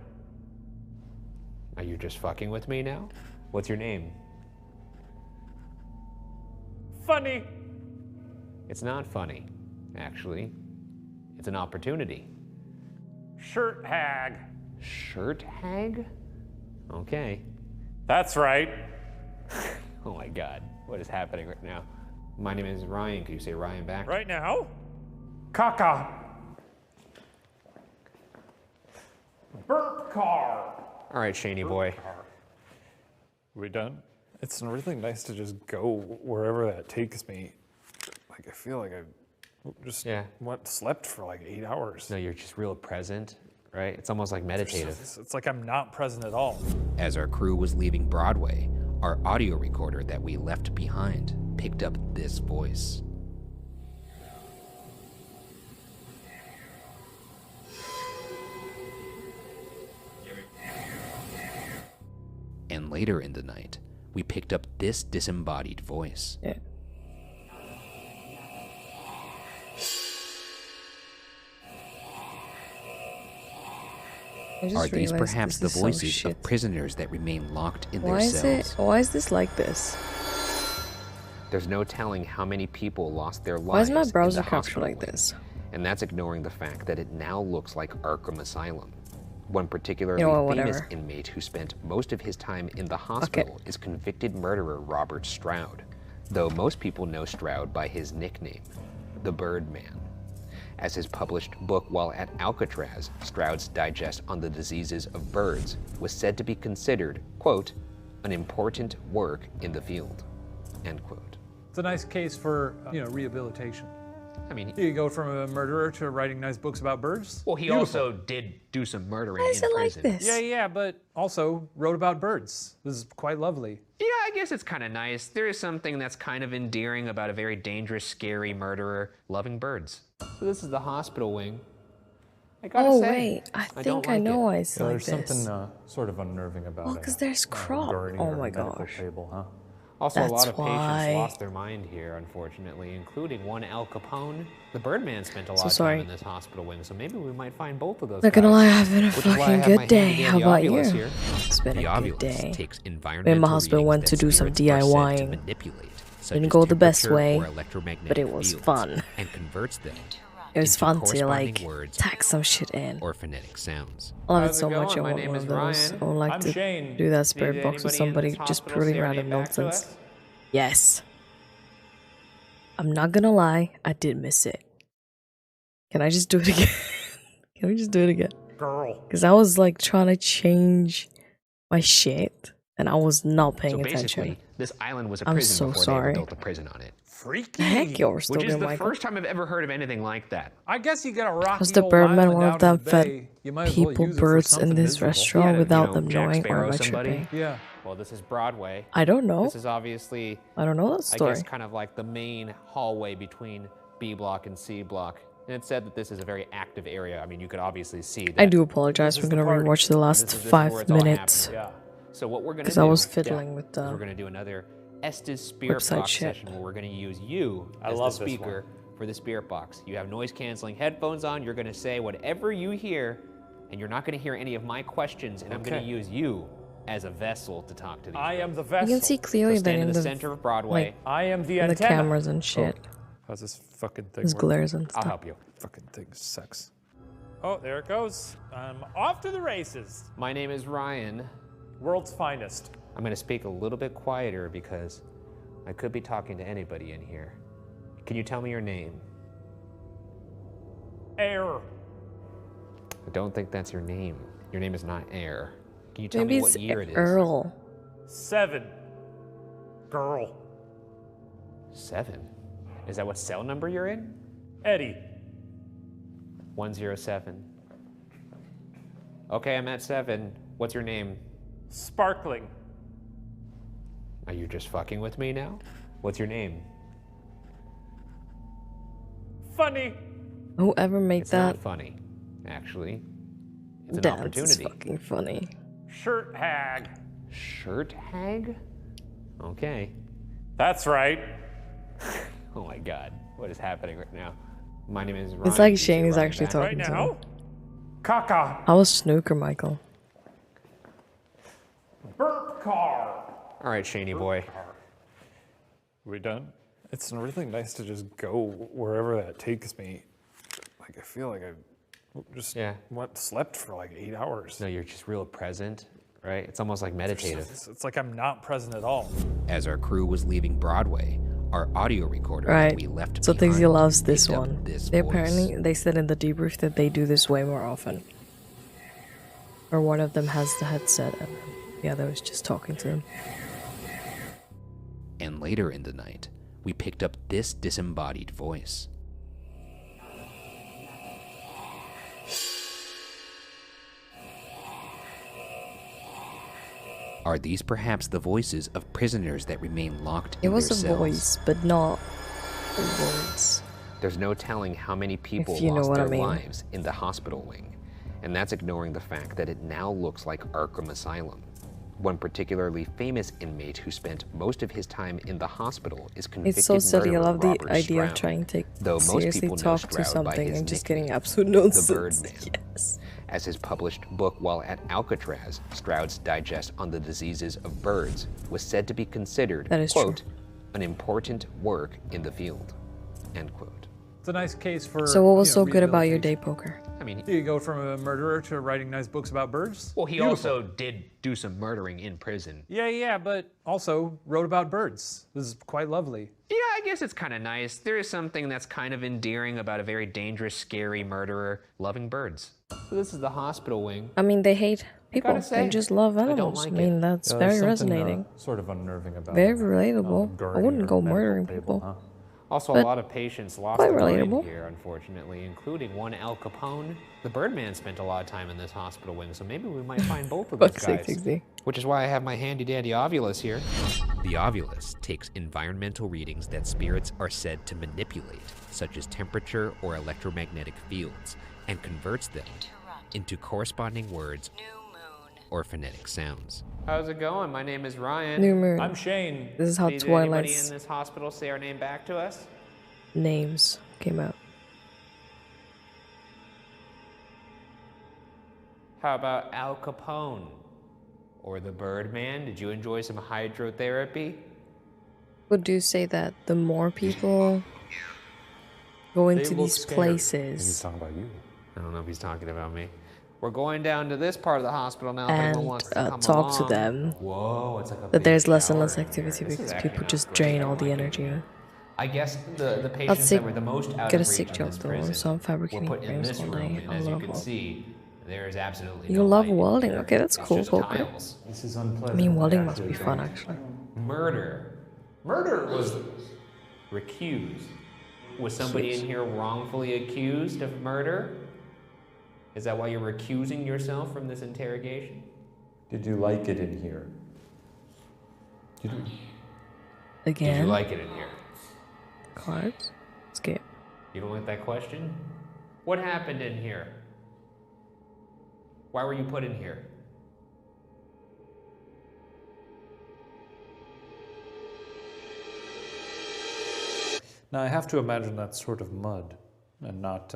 Speaker 3: Are you just fucking with me now? What's your name?
Speaker 2: Funny.
Speaker 3: It's not funny, actually. It's an opportunity.
Speaker 2: Shirt hag.
Speaker 3: Shirt hag? Okay.
Speaker 2: That's right.
Speaker 3: Oh my God, what is happening right now? My name is Ryan. Could you say Ryan back?
Speaker 2: Right now? Caca. Burp car.
Speaker 3: All right, Shaney boy.
Speaker 2: We done? It's really nice to just go wherever that takes me. Like, I feel like I just slept for like 8 hours.
Speaker 3: No, you're just real present, right? It's almost like meditative.
Speaker 2: It's like I'm not present at all.
Speaker 3: As our crew was leaving Broadway, our audio recorder that we left behind picked up this voice. And later in the night, we picked up this disembodied voice.
Speaker 1: Yeah.
Speaker 3: Are these perhaps the voices of prisoners that remain locked in their cells?
Speaker 1: Why is this like this?
Speaker 3: There's no telling how many people lost their lives.
Speaker 1: Why is my browser
Speaker 3: in the
Speaker 1: capture
Speaker 3: hospital
Speaker 1: like this?
Speaker 3: And that's ignoring the fact that it now looks like Arkham Asylum. One particularly famous inmate who spent most of his time in the hospital is convicted murderer Robert Stroud, though most people know Stroud by his nickname, the Birdman. As his published book while at Alcatraz, Stroud's digest on the diseases of birds was said to be considered, quote, an important work in the field, end quote.
Speaker 2: It's a nice case for, rehabilitation.
Speaker 3: I mean,
Speaker 2: you go from a murderer to writing nice books about birds.
Speaker 3: Well, he also did do some murdering
Speaker 1: in prison. Why is it like this?
Speaker 2: Yeah, but also wrote about birds. This is quite lovely.
Speaker 3: Yeah, I guess it's kind of nice. There is something that's kind of endearing about a very dangerous, scary murderer loving birds. So this is the hospital wing. I gotta say,
Speaker 1: wait, I think I know why it's like
Speaker 2: there's
Speaker 1: this.
Speaker 2: something sort of unnerving about it.
Speaker 1: Well, because there's crop. Oh my gosh.
Speaker 2: Table, huh?
Speaker 3: Also,
Speaker 1: That's
Speaker 3: a lot of
Speaker 1: why.
Speaker 3: patients lost their mind here, unfortunately, including one Al Capone. The Birdman spent a lot of
Speaker 1: sorry.
Speaker 3: time in this hospital wing, so maybe we might find both of those
Speaker 1: Not gonna
Speaker 3: guys.
Speaker 1: lie, I've been a
Speaker 3: Which is why I
Speaker 1: fucking
Speaker 3: have
Speaker 1: good
Speaker 3: my
Speaker 1: day.
Speaker 3: handy
Speaker 1: How
Speaker 3: dandy
Speaker 1: about you?
Speaker 3: Ovilus here.
Speaker 1: It's been
Speaker 3: The
Speaker 1: a good
Speaker 3: Ovilus
Speaker 1: day.
Speaker 3: takes
Speaker 1: Been in
Speaker 3: environmental
Speaker 1: my hospital,
Speaker 3: readings
Speaker 1: went to
Speaker 3: that
Speaker 1: do some
Speaker 3: spirits are said to
Speaker 1: DIYing.
Speaker 3: manipulate, such
Speaker 1: Didn't
Speaker 3: as
Speaker 1: go the best
Speaker 3: temperature
Speaker 1: way,
Speaker 3: or electromagnetic
Speaker 1: but it was
Speaker 3: fields,
Speaker 1: fun.
Speaker 3: and converts them
Speaker 1: It was
Speaker 3: into
Speaker 1: fun to
Speaker 3: corresponding
Speaker 1: like
Speaker 3: words
Speaker 1: tack some shit in.
Speaker 3: or phonetic sounds.
Speaker 1: I love it
Speaker 3: How's
Speaker 1: so
Speaker 3: it
Speaker 1: much. I
Speaker 3: going? My
Speaker 1: want
Speaker 3: name
Speaker 1: one
Speaker 3: is
Speaker 1: of those.
Speaker 3: Ryan.
Speaker 1: I would like
Speaker 2: I'm
Speaker 1: to
Speaker 2: Shane.
Speaker 1: do that spirit
Speaker 3: Did
Speaker 1: box with
Speaker 3: anybody in
Speaker 1: somebody
Speaker 3: this
Speaker 1: just
Speaker 3: hospital
Speaker 1: purely
Speaker 3: say your
Speaker 1: random
Speaker 3: name back to
Speaker 1: nonsense.
Speaker 3: us?
Speaker 1: Yes. I'm not gonna lie, I did miss it. Can I just do it again? Can we just do it again?
Speaker 2: Girl.
Speaker 1: Because I was like trying to change my shit and I was not paying
Speaker 3: So
Speaker 1: attention.
Speaker 3: basically, this island was a
Speaker 1: I'm
Speaker 3: prison
Speaker 1: so
Speaker 3: before they
Speaker 1: sorry.
Speaker 3: ever built a prison on it.
Speaker 2: Freaky.
Speaker 1: Heck, you're still
Speaker 3: Which is
Speaker 1: good,
Speaker 3: the
Speaker 1: Michael.
Speaker 3: first time I've ever heard of anything like that.
Speaker 2: I guess you got a rocky
Speaker 1: Was the
Speaker 2: old
Speaker 1: Birdman
Speaker 2: island
Speaker 1: one of
Speaker 2: out
Speaker 1: them
Speaker 2: in the
Speaker 1: fed
Speaker 2: bay. You might as well
Speaker 1: people
Speaker 2: use it for
Speaker 1: birds in
Speaker 2: something
Speaker 1: this
Speaker 2: miserable.
Speaker 1: restaurant
Speaker 3: Yeah, to,
Speaker 1: without
Speaker 3: you know,
Speaker 1: them
Speaker 3: Jack
Speaker 1: knowing or
Speaker 3: Sparrow
Speaker 1: am I
Speaker 3: somebody.
Speaker 1: tripping?
Speaker 2: Yeah.
Speaker 3: Well, this is Broadway.
Speaker 1: I don't know.
Speaker 3: This is obviously,
Speaker 1: I don't know that
Speaker 3: I
Speaker 1: story.
Speaker 3: guess, kind of like the main hallway between B block and C block. And it said that this is a very active area. I mean, you could obviously see that.
Speaker 1: I do apologize.
Speaker 2: This
Speaker 1: We're
Speaker 2: is the
Speaker 1: gonna
Speaker 2: party.
Speaker 1: rewatch the last
Speaker 3: This is where
Speaker 1: 5
Speaker 3: it's all
Speaker 1: minutes.
Speaker 3: happening.
Speaker 2: Yeah.
Speaker 3: So what we're gonna do?
Speaker 1: Because I was fiddling with
Speaker 3: is
Speaker 1: the
Speaker 3: we're gonna do another Estes Spirit
Speaker 1: website
Speaker 3: Box
Speaker 1: shit.
Speaker 3: session where we're gonna use you
Speaker 2: I
Speaker 3: as
Speaker 2: love
Speaker 3: the
Speaker 2: this
Speaker 3: speaker for the Spirit Box. You have noise canceling headphones on. You're gonna say whatever you hear, and you're not gonna hear any of my questions. And I'm gonna
Speaker 2: Okay.
Speaker 3: use you as a vessel to talk to these.
Speaker 2: I am
Speaker 3: guys.
Speaker 2: the
Speaker 1: You
Speaker 2: vessel.
Speaker 1: can see clearly
Speaker 3: So
Speaker 1: that
Speaker 3: stand
Speaker 1: in
Speaker 3: in
Speaker 1: the
Speaker 3: the center of Broadway.
Speaker 1: like,
Speaker 2: I am the
Speaker 1: in the
Speaker 2: antenna.
Speaker 1: cameras and shit.
Speaker 2: How's this fucking thing
Speaker 1: There's
Speaker 2: work?
Speaker 1: glares and
Speaker 3: I'll
Speaker 1: stuff.
Speaker 3: help you.
Speaker 2: Fucking thing sucks. Oh, there it goes. I'm off to the races.
Speaker 3: My name is Ryan.
Speaker 2: World's finest.
Speaker 3: I'm gonna speak a little bit quieter because I could be talking to anybody in here. Can you tell me your name?
Speaker 2: Air.
Speaker 3: I don't think that's your name. Your name is not Air. Can you tell
Speaker 1: Maybe
Speaker 3: me
Speaker 1: it's
Speaker 3: what year it is?
Speaker 1: Earl.
Speaker 2: 7. Girl.
Speaker 3: 7. Is that what cell number you're in?
Speaker 2: Eddie.
Speaker 3: 107. Okay, I'm at 7. What's your name?
Speaker 2: Sparkling.
Speaker 3: Are you just fucking with me now? What's your name?
Speaker 2: Funny.
Speaker 1: Whoever made
Speaker 3: It's
Speaker 1: that,
Speaker 3: not funny, actually. It's an
Speaker 1: that's
Speaker 3: opportunity.
Speaker 1: fucking funny.
Speaker 2: Shirt hag.
Speaker 3: Shirt hag? Okay.
Speaker 2: That's right.
Speaker 3: Oh my god, what is happening right now? My name is Ryan.
Speaker 1: It's like
Speaker 3: Can you say
Speaker 1: Shane is
Speaker 3: Ryan
Speaker 1: actually
Speaker 3: back?
Speaker 1: talking
Speaker 2: Right
Speaker 1: to
Speaker 2: now.
Speaker 1: me.
Speaker 2: Caca.
Speaker 1: I was snooker, Michael.
Speaker 2: Burp car.
Speaker 3: All right, Shaney boy.
Speaker 2: We done? It's really nice to just go wherever that takes me. Like, I feel like I just slept for like 8 hours.
Speaker 3: No, you're just real present, right? It's almost like meditative.
Speaker 2: It's like I'm not present at all.
Speaker 3: As our crew was leaving Broadway, our audio recorder that
Speaker 1: Right.
Speaker 3: we left
Speaker 1: So
Speaker 3: behind
Speaker 1: Daisy loves this
Speaker 3: picked up
Speaker 1: one.
Speaker 3: this
Speaker 1: They
Speaker 3: voice.
Speaker 1: apparently they said in the debrief that they do this way more often. Or one of them has the headset and the other was just talking to him.
Speaker 3: And later in the night, we picked up this disembodied voice. Are these perhaps the voices of prisoners that remain locked
Speaker 1: It
Speaker 3: in
Speaker 1: was
Speaker 3: their
Speaker 1: a
Speaker 3: cells?
Speaker 1: voice, but not words.
Speaker 3: There's no telling how many people
Speaker 1: you know
Speaker 3: lost
Speaker 1: what I
Speaker 3: their
Speaker 1: mean.
Speaker 3: lives in the hospital wing, and that's ignoring the fact that it now looks like Arkham Asylum. One particularly famous inmate who spent most of his time in the hospital is convicted
Speaker 1: It's so silly. I
Speaker 3: murderer
Speaker 1: love the
Speaker 3: Robert
Speaker 1: idea of
Speaker 3: Stroud,
Speaker 1: trying to
Speaker 3: though most
Speaker 1: seriously
Speaker 3: people know
Speaker 1: talk to
Speaker 3: Stroud by
Speaker 1: something
Speaker 3: his
Speaker 1: and just getting
Speaker 3: nickname,
Speaker 1: absolute
Speaker 3: the
Speaker 1: nonsense.
Speaker 3: Birdman.
Speaker 1: Yes.
Speaker 3: As his published book while at Alcatraz, Stroud's digest on the diseases of birds, was said to be considered,
Speaker 1: That is
Speaker 3: quote,
Speaker 1: true.
Speaker 3: an important work in the field, end quote.
Speaker 2: It's a nice case for.
Speaker 1: So what was
Speaker 2: you know,
Speaker 1: so good about your day
Speaker 2: rehabilitation.
Speaker 1: poker?
Speaker 3: I mean,
Speaker 2: You go from a murderer to writing nice books about birds.
Speaker 3: well, he
Speaker 2: Beautiful.
Speaker 3: also did do some murdering in prison.
Speaker 2: Yeah, but also wrote about birds. This is quite lovely.
Speaker 3: Yeah, I guess it's kind of nice. There is something that's kind of endearing about a very dangerous, scary murderer loving birds. So this is the hospital wing.
Speaker 1: I mean, they hate people.
Speaker 3: gotta say,
Speaker 1: They just love
Speaker 3: I don't
Speaker 1: animals. I,
Speaker 3: like
Speaker 1: mean,
Speaker 3: it.
Speaker 1: that's
Speaker 2: Yeah,
Speaker 1: very
Speaker 2: there's something,
Speaker 1: resonating.
Speaker 2: sort of unnerving about
Speaker 1: Very
Speaker 2: it.
Speaker 1: relatable. I
Speaker 2: guarding
Speaker 1: wouldn't
Speaker 2: your
Speaker 1: go
Speaker 2: medical
Speaker 1: murdering
Speaker 2: table,
Speaker 1: people.
Speaker 2: huh?
Speaker 3: Also,
Speaker 1: But
Speaker 3: a lot of patients lost
Speaker 1: quite
Speaker 3: their mind
Speaker 1: relatable.
Speaker 3: here, unfortunately, including one Al Capone. The Birdman spent a lot of time in this hospital wing, so maybe we might find both of those
Speaker 1: Fuck's sake,
Speaker 3: guys.
Speaker 1: Dixie.
Speaker 3: Which is why I have my handy-dandy Ovulus here. The Ovulus takes environmental readings that spirits are said to manipulate, such as temperature or electromagnetic fields, and converts them into corresponding words or phonetic sounds. How's it going? My name is Ryan.
Speaker 1: New Moon.
Speaker 2: I'm Shane.
Speaker 1: This is how
Speaker 3: Did anybody in
Speaker 1: Twilight's
Speaker 3: this hospital say our name back to us?
Speaker 1: names came out.
Speaker 3: How about Al Capone? Or the Birdman? Did you enjoy some hydrotherapy?
Speaker 1: Would you say that the more people go into
Speaker 2: look
Speaker 1: these
Speaker 2: scared.
Speaker 1: places
Speaker 2: talking about you.
Speaker 3: I don't know if he's talking about me. We're going down to this part of the hospital now if anyone
Speaker 1: and
Speaker 3: wants to come
Speaker 1: talk to
Speaker 3: along.
Speaker 1: them,
Speaker 3: Whoa, it's like a
Speaker 1: that
Speaker 3: big
Speaker 1: there's less and
Speaker 3: shower
Speaker 1: less
Speaker 3: in here.
Speaker 1: activity
Speaker 3: This is
Speaker 1: because
Speaker 3: actually
Speaker 1: people
Speaker 3: not
Speaker 1: just
Speaker 3: great.
Speaker 1: drain
Speaker 3: I
Speaker 1: all
Speaker 3: don't
Speaker 1: the
Speaker 3: like it
Speaker 1: energy.
Speaker 3: here. I guess the
Speaker 1: I'd
Speaker 3: patients
Speaker 1: say
Speaker 3: that were the most out
Speaker 1: get a
Speaker 3: of reach
Speaker 1: sick
Speaker 3: in
Speaker 1: job
Speaker 3: this
Speaker 1: though,
Speaker 3: prison
Speaker 1: so I'm
Speaker 3: were
Speaker 1: fabricating
Speaker 3: put in
Speaker 1: frames
Speaker 3: this
Speaker 1: all
Speaker 3: room,
Speaker 1: day.
Speaker 3: and
Speaker 1: I
Speaker 3: as you
Speaker 1: love
Speaker 3: can
Speaker 1: it.
Speaker 3: see, there is absolutely
Speaker 1: You
Speaker 3: no
Speaker 1: love
Speaker 3: light in
Speaker 1: welding?
Speaker 3: here.
Speaker 1: Okay, that's
Speaker 3: It's
Speaker 1: cool,
Speaker 3: just
Speaker 1: Poker.
Speaker 3: tiles.
Speaker 2: This is
Speaker 1: I
Speaker 2: unpleasant.
Speaker 1: mean, welding must be fun actually.
Speaker 3: Murder. Murder was recused. Was somebody in here wrongfully accused of murder? Is that why you're recusing yourself from this interrogation?
Speaker 7: Did you like it in here?
Speaker 3: Did
Speaker 1: Again,
Speaker 3: you like it in here?
Speaker 1: cards, skip.
Speaker 3: You don't like that question? What happened in here? Why were you put in here?
Speaker 2: Now I have to imagine that's sort of mud and not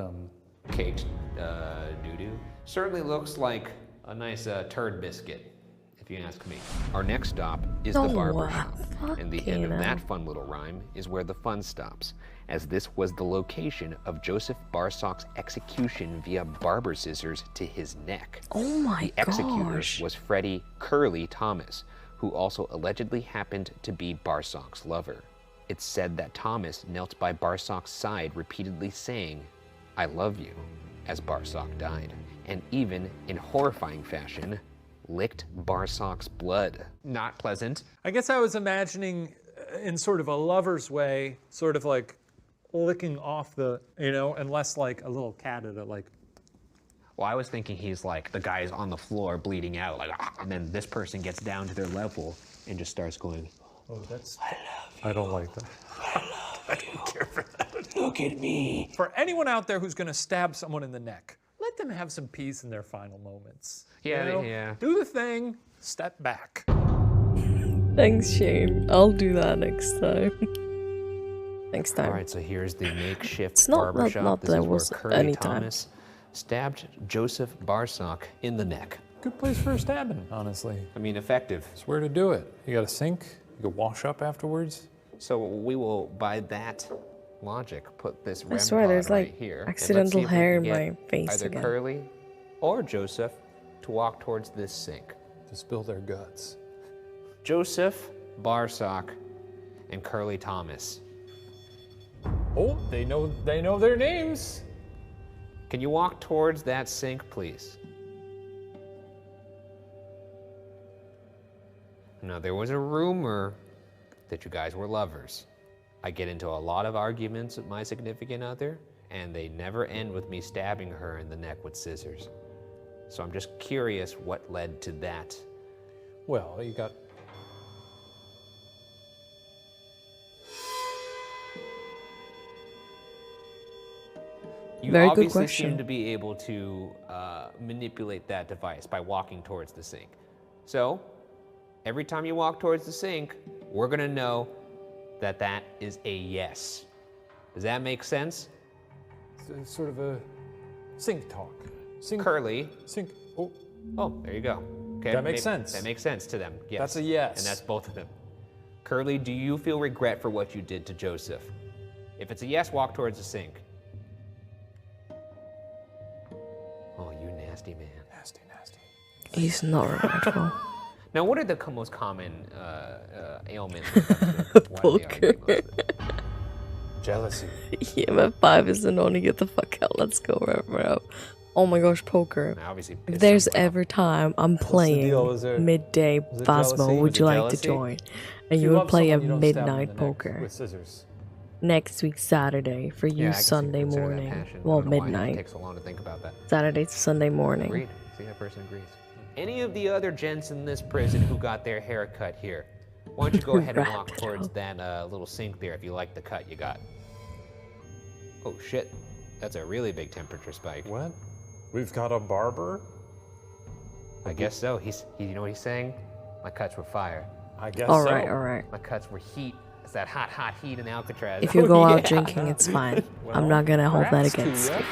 Speaker 3: Caked doo-doo. Certainly looks like a nice turd biscuit, if you ask me. Our next stop is the
Speaker 1: Oh,
Speaker 3: barber shop. And the end of
Speaker 1: fucking
Speaker 3: that
Speaker 1: hell.
Speaker 3: fun little rhyme is where the fun stops, as this was the location of Joseph Barsock's execution via barber scissors to his neck.
Speaker 1: Oh my
Speaker 3: The executor
Speaker 1: gosh.
Speaker 3: was Freddie Curly Thomas, who also allegedly happened to be Barsock's lover. It's said that Thomas knelt by Barsock's side repeatedly saying, "I love you," as Barsock died, and even in horrifying fashion, licked Barsock's blood. Not pleasant.
Speaker 2: I guess I was imagining in sort of a lover's way, sort of like licking off the, and less like a little cat at it, like.
Speaker 3: Well, I was thinking he's like, the guy's on the floor bleeding out, like, "Ah," and then this person gets down to their level and just starts going,
Speaker 2: Oh, that's. I don't like that.
Speaker 3: I don't care for that. Look at me.
Speaker 2: For anyone out there who's going to stab someone in the neck, let them have some peace in their final moments.
Speaker 3: Yeah, yeah.
Speaker 2: Do the thing, step back.
Speaker 1: Thanks, Shane. I'll do that next time. Next time.
Speaker 3: All right, so here's the makeshift
Speaker 1: It's not-
Speaker 3: barbershop.
Speaker 1: not
Speaker 3: This
Speaker 1: that
Speaker 3: is where
Speaker 1: was
Speaker 3: Curly
Speaker 1: any time.
Speaker 3: Thomas stabbed Joseph Barsock in the neck.
Speaker 2: Good place for a stabbing, honestly.
Speaker 3: I mean, effective.
Speaker 2: It's where to do it. You got a sink. You can wash up afterwards.
Speaker 3: So we will, by that logic, put this REM
Speaker 1: swear,
Speaker 3: pod
Speaker 1: there's,
Speaker 3: right
Speaker 1: like,
Speaker 3: here. and let's
Speaker 1: accidental
Speaker 3: see if we
Speaker 1: hair
Speaker 3: can
Speaker 1: in
Speaker 3: get
Speaker 1: my face
Speaker 3: either
Speaker 1: again.
Speaker 3: Curly or Joseph to walk towards this sink.
Speaker 2: to spill their guts.
Speaker 3: Joseph Barsock and Curly Thomas.
Speaker 2: Oh, they know their names.
Speaker 3: Can you walk towards that sink, please? Now, there was a rumor that you guys were lovers. I get into a lot of arguments with my significant other, and they never end with me stabbing her in the neck with scissors. So I'm just curious what led to that.
Speaker 2: Well, you got...
Speaker 3: You
Speaker 1: Very good
Speaker 3: obviously
Speaker 1: question.
Speaker 3: seem to be able to manipulate that device by walking towards the sink. So, every time you walk towards the sink, we're gonna know that that is a yes. Does that make sense?
Speaker 2: It's sort of a sink talk. Sink.
Speaker 3: Curly.
Speaker 2: Sink. Oh,
Speaker 3: Oh, there you go. Okay,
Speaker 2: That makes sense.
Speaker 3: That makes sense to them, yes.
Speaker 2: That's a yes.
Speaker 3: And that's both of them. Curly, do you feel regret for what you did to Joseph? If it's a yes, walk towards the sink. Oh, you nasty man.
Speaker 2: nasty, nasty.
Speaker 1: He's not regretful.
Speaker 3: Now, what are the most common ailments? when it comes to why they argue most of it?
Speaker 2: Jealousy.
Speaker 1: EMF 5 is an only get the fuck out. Let's go wherever up. Oh my gosh, poker.
Speaker 3: Now, obviously,
Speaker 1: If
Speaker 3: piss
Speaker 1: there's
Speaker 3: someone off.
Speaker 1: ever time I'm
Speaker 2: the
Speaker 1: playing
Speaker 2: deal? Was there-
Speaker 1: midday
Speaker 2: was it
Speaker 1: Phasmo,
Speaker 2: jealousy?
Speaker 1: would
Speaker 2: Was
Speaker 1: you
Speaker 3: it
Speaker 1: like
Speaker 3: jealousy?
Speaker 1: to join?
Speaker 2: If
Speaker 1: And you would
Speaker 2: love
Speaker 1: play a
Speaker 2: someone, you don't stab them in
Speaker 1: midnight
Speaker 2: the neck
Speaker 1: poker
Speaker 2: with scissors.
Speaker 1: next week Saturday for you
Speaker 3: Yeah, I can
Speaker 1: Sunday
Speaker 3: consider that
Speaker 1: morning.
Speaker 3: passion. I
Speaker 1: Well,
Speaker 3: don't know why it
Speaker 1: midnight.
Speaker 3: takes so long to think about that.
Speaker 1: Saturday to Sunday morning.
Speaker 3: Agreed. See, that person agrees. Any of the other gents in this prison who got their hair cut here, why don't you go ahead and walk
Speaker 1: Wrapped
Speaker 3: towards
Speaker 1: up.
Speaker 3: that little sink there if you like the cut you got. Oh shit, that's a really big temperature spike.
Speaker 2: What? We've got a barber?
Speaker 3: I guess so. You know what he's saying? My cuts were fire.
Speaker 2: I guess
Speaker 1: All
Speaker 2: so.
Speaker 1: right, all right.
Speaker 3: My cuts were heat. It's that hot, hot heat in Alcatraz.
Speaker 1: If you
Speaker 2: Oh,
Speaker 1: go out
Speaker 2: yeah.
Speaker 1: drinking, it's fine.
Speaker 2: Well,
Speaker 1: I'm not gonna hold that
Speaker 2: perhaps to
Speaker 1: against
Speaker 2: ya.
Speaker 1: you.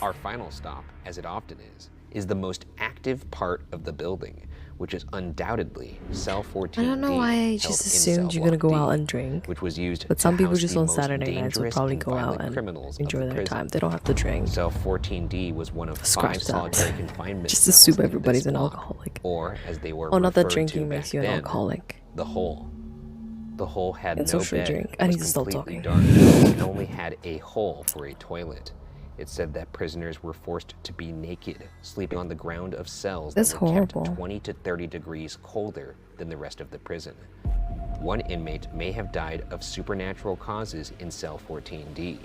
Speaker 3: Our final stop, as it often is the most active part of the building, which is undoubtedly cell 14D.
Speaker 1: I don't know why I
Speaker 3: held
Speaker 1: just
Speaker 3: in
Speaker 1: assumed
Speaker 3: cell
Speaker 1: you're gonna go
Speaker 3: block
Speaker 1: out
Speaker 3: D,
Speaker 1: and drink.
Speaker 3: which was used
Speaker 1: But
Speaker 3: to
Speaker 1: some people
Speaker 3: house
Speaker 1: just
Speaker 3: the
Speaker 1: on
Speaker 3: most
Speaker 1: Saturday nights would
Speaker 3: dangerous
Speaker 1: probably
Speaker 3: and
Speaker 1: go out
Speaker 3: violent
Speaker 1: and
Speaker 3: criminals of
Speaker 1: enjoy
Speaker 3: the
Speaker 1: their
Speaker 3: prison.
Speaker 1: time. They don't have to drink.
Speaker 3: Cell 14D was one of
Speaker 1: Scratch
Speaker 3: 5
Speaker 1: that.
Speaker 3: solitary confinement
Speaker 1: Just
Speaker 3: cells
Speaker 1: assume
Speaker 3: in
Speaker 1: everybody's
Speaker 3: this
Speaker 1: an
Speaker 3: block,
Speaker 1: alcoholic.
Speaker 3: or as they were
Speaker 1: Oh, not that
Speaker 3: referred
Speaker 1: drinking
Speaker 3: to
Speaker 1: makes
Speaker 3: back
Speaker 1: you an
Speaker 3: then,
Speaker 1: alcoholic.
Speaker 3: the hole. The hole had
Speaker 1: It's
Speaker 3: no
Speaker 1: a free
Speaker 3: bed.
Speaker 1: drink.
Speaker 3: It
Speaker 1: I
Speaker 3: was
Speaker 1: need to stop
Speaker 3: completely
Speaker 1: talking.
Speaker 3: dark, and only had a hole for a toilet. It said that prisoners were forced to be naked, sleeping on the ground of cells
Speaker 1: That's
Speaker 3: that were
Speaker 1: horrible.
Speaker 3: kept 20 to 30 degrees colder than the rest of the prison. One inmate may have died of supernatural causes in cell 14D.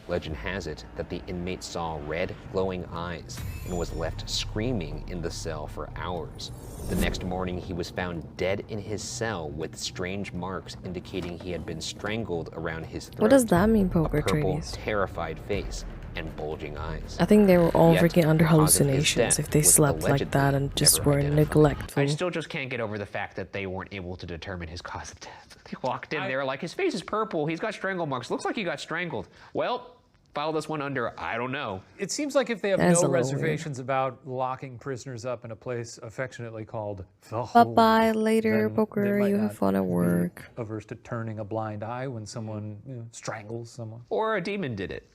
Speaker 3: Legend has it that the inmate saw red, glowing eyes and was left screaming in the cell for hours. The next morning, he was found dead in his cell with strange marks indicating he had been strangled around his throat.
Speaker 1: What does that mean, poker
Speaker 3: A purple,
Speaker 1: trees?
Speaker 3: terrified face and bulging eyes.
Speaker 1: I think they were all
Speaker 3: Yet,
Speaker 1: freaking under
Speaker 3: the cause of his
Speaker 1: hallucinations
Speaker 3: death
Speaker 1: if they
Speaker 3: was
Speaker 1: slept like that
Speaker 3: allegedly
Speaker 1: and just
Speaker 3: never
Speaker 1: were
Speaker 3: identified.
Speaker 1: neglectful.
Speaker 3: I still just can't get over the fact that they weren't able to determine his cause of death. They walked in there like, his face is purple, he's got strangle marks, looks like he got strangled. Well, file this one under, I don't know.
Speaker 2: It seems like if they have
Speaker 1: That is
Speaker 2: no
Speaker 1: a little
Speaker 2: reservations about locking prisoners up in a place affectionately called the
Speaker 1: Bye
Speaker 2: hole,
Speaker 1: bye later,
Speaker 2: then they
Speaker 1: poker.
Speaker 2: might
Speaker 1: You
Speaker 2: not
Speaker 1: have fun at
Speaker 2: be
Speaker 1: work.
Speaker 2: averse to turning a blind eye when someone strangles someone.
Speaker 3: Or a demon did it.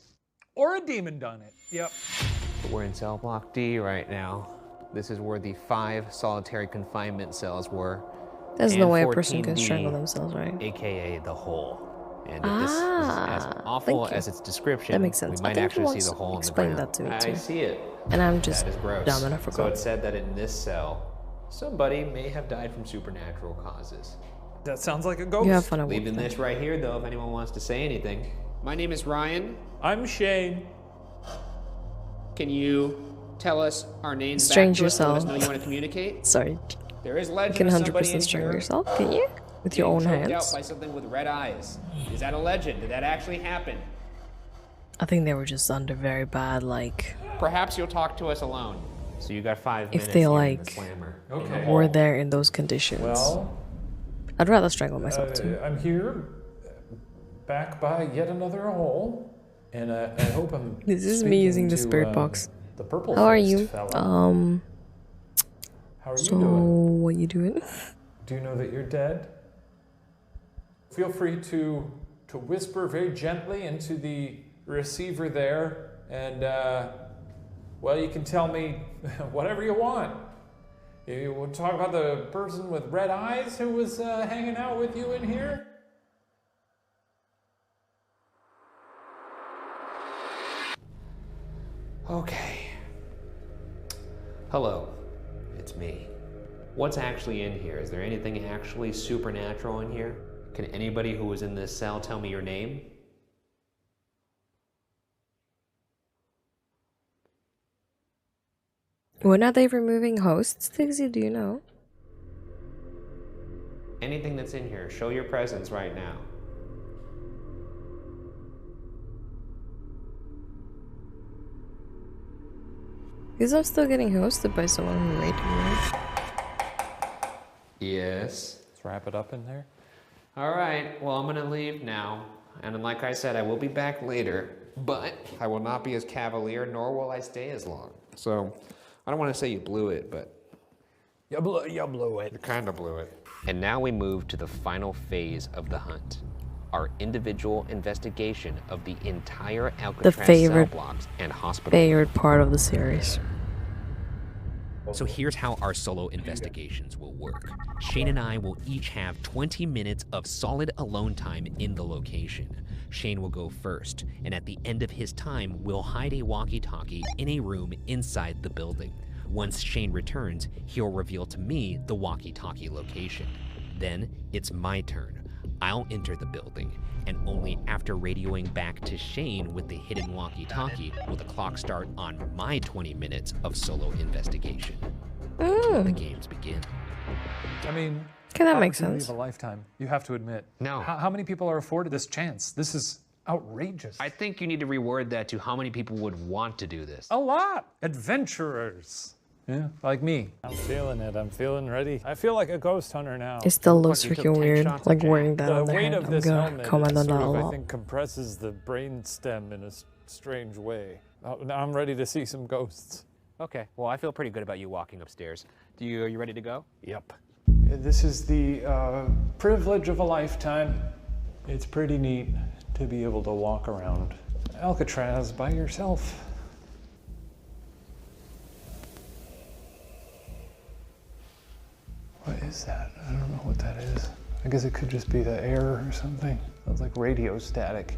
Speaker 2: Or a demon done it. Yep.
Speaker 3: But we're in cell block D right now. This is where the 5 solitary confinement cells were.
Speaker 1: There's no
Speaker 3: and
Speaker 1: way a person can
Speaker 3: 14D,
Speaker 1: strangle themselves, right?
Speaker 3: AKA the hole. And if this is as
Speaker 1: Ah,
Speaker 3: awful
Speaker 1: thank you.
Speaker 3: as its description,
Speaker 1: That makes sense.
Speaker 3: we
Speaker 1: I
Speaker 3: might
Speaker 1: think
Speaker 3: actually
Speaker 1: you
Speaker 3: see the
Speaker 1: once
Speaker 3: hole in the
Speaker 1: explained
Speaker 3: ground.
Speaker 1: that to me,
Speaker 3: I
Speaker 1: too.
Speaker 3: see it.
Speaker 1: And I'm just
Speaker 3: That is gross.
Speaker 1: dumb and I
Speaker 3: So
Speaker 1: forgot.
Speaker 3: it said that in this cell, somebody may have died from supernatural causes.
Speaker 2: That sounds like a ghost.
Speaker 1: You have fun at work.
Speaker 3: Leaving
Speaker 1: then.
Speaker 3: this right here, though, if anyone wants to say anything. My name is Ryan.
Speaker 2: I'm Shane.
Speaker 3: Can you tell us our names
Speaker 1: Strange
Speaker 3: back to us and let us
Speaker 1: yourself.
Speaker 3: know you want to communicate?
Speaker 1: Sorry.
Speaker 3: There is
Speaker 1: You
Speaker 3: legend
Speaker 1: can
Speaker 3: of somebody in
Speaker 1: 100% strangle
Speaker 3: here
Speaker 1: yourself, can you? With your
Speaker 3: being
Speaker 1: own
Speaker 3: choked
Speaker 1: hands?
Speaker 3: out by something with red eyes. Is that a legend? Did that actually happen?
Speaker 1: I think they were just under very bad, like,
Speaker 3: Perhaps you'll talk to us alone. So you got 5 minutes.
Speaker 1: if they,
Speaker 3: here in the
Speaker 1: like,
Speaker 3: slammer.
Speaker 2: Okay.
Speaker 1: were there in those conditions.
Speaker 2: Well,
Speaker 1: I'd rather strangle myself too.
Speaker 2: I'm here, back by yet another hole, and I hope I'm.
Speaker 1: This is me
Speaker 2: speaking
Speaker 1: using the
Speaker 2: to,
Speaker 1: spirit box.
Speaker 2: The purple.
Speaker 1: How are you?
Speaker 2: Fella. How are you
Speaker 1: So
Speaker 2: doing?
Speaker 1: what you doing?
Speaker 2: Do you know that you're dead? Feel free to whisper very gently into the receiver there, and well, you can tell me whatever you want. You want to talk about the person with red eyes who was hanging out with you in here?
Speaker 3: Okay. Hello, it's me. What's actually in here? Is there anything actually supernatural in here? Can anybody who was in this cell tell me your name?
Speaker 1: When are they removing hosts, Dixie? Do you know?
Speaker 3: Anything that's in here, show your presence right now.
Speaker 1: Because I'm still getting hosted by someone who rated me.
Speaker 3: Yes.
Speaker 2: Let's wrap it up in there.
Speaker 3: All right, well, I'm gonna leave now. And like I said, I will be back later, but I will not be as cavalier, nor will I stay as long. So, I don't want to say you blew it, but
Speaker 2: You blew it.
Speaker 3: you kind of blew it. And now we move to the final phase of the hunt. Our individual investigation of the entire Alcatraz cell
Speaker 1: favorite-
Speaker 3: blocks and hospital.
Speaker 1: Favorite part of the series.
Speaker 3: So here's how our solo investigations will work. Shane and I will each have 20 minutes of solid alone time in the location. Shane will go first, and at the end of his time, we'll hide a walkie-talkie in a room inside the building. Once Shane returns, he'll reveal to me the walkie-talkie location. Then it's my turn. I'll enter the building, and only after radioing back to Shane with the hidden walkie-talkie will the clock start on my 20 minutes of solo investigation. The games begin.
Speaker 2: I mean,
Speaker 1: Okay, that makes
Speaker 2: opportunity
Speaker 1: sense.
Speaker 2: of a lifetime, you have to admit.
Speaker 3: No.
Speaker 2: How many people are afforded this chance? This is outrageous.
Speaker 3: I think you need to reword that to how many people would want to do this.
Speaker 2: A lot. Adventurers. Yeah, like me. I'm feeling it. I'm feeling ready. I feel like a ghost hunter now.
Speaker 1: It still looks
Speaker 3: you took
Speaker 1: freaking
Speaker 3: 10
Speaker 1: weird,
Speaker 3: shots
Speaker 1: like
Speaker 3: at Jack.
Speaker 1: wearing that
Speaker 2: The
Speaker 1: on the
Speaker 2: weight
Speaker 1: head.
Speaker 2: of
Speaker 1: I'm
Speaker 2: this
Speaker 1: gonna
Speaker 2: helmet
Speaker 1: comment on
Speaker 2: sort
Speaker 1: that a
Speaker 2: of, I
Speaker 1: lot.
Speaker 2: think, compresses the brain stem in a strange way. Now I'm ready to see some ghosts.
Speaker 3: Okay, well, I feel pretty good about you walking upstairs. Are you ready to go?
Speaker 2: Yep. This is the privilege of a lifetime. It's pretty neat to be able to walk around Alcatraz by yourself. What is that? I don't know what that is. I guess it could just be the air or something. Sounds like radio static.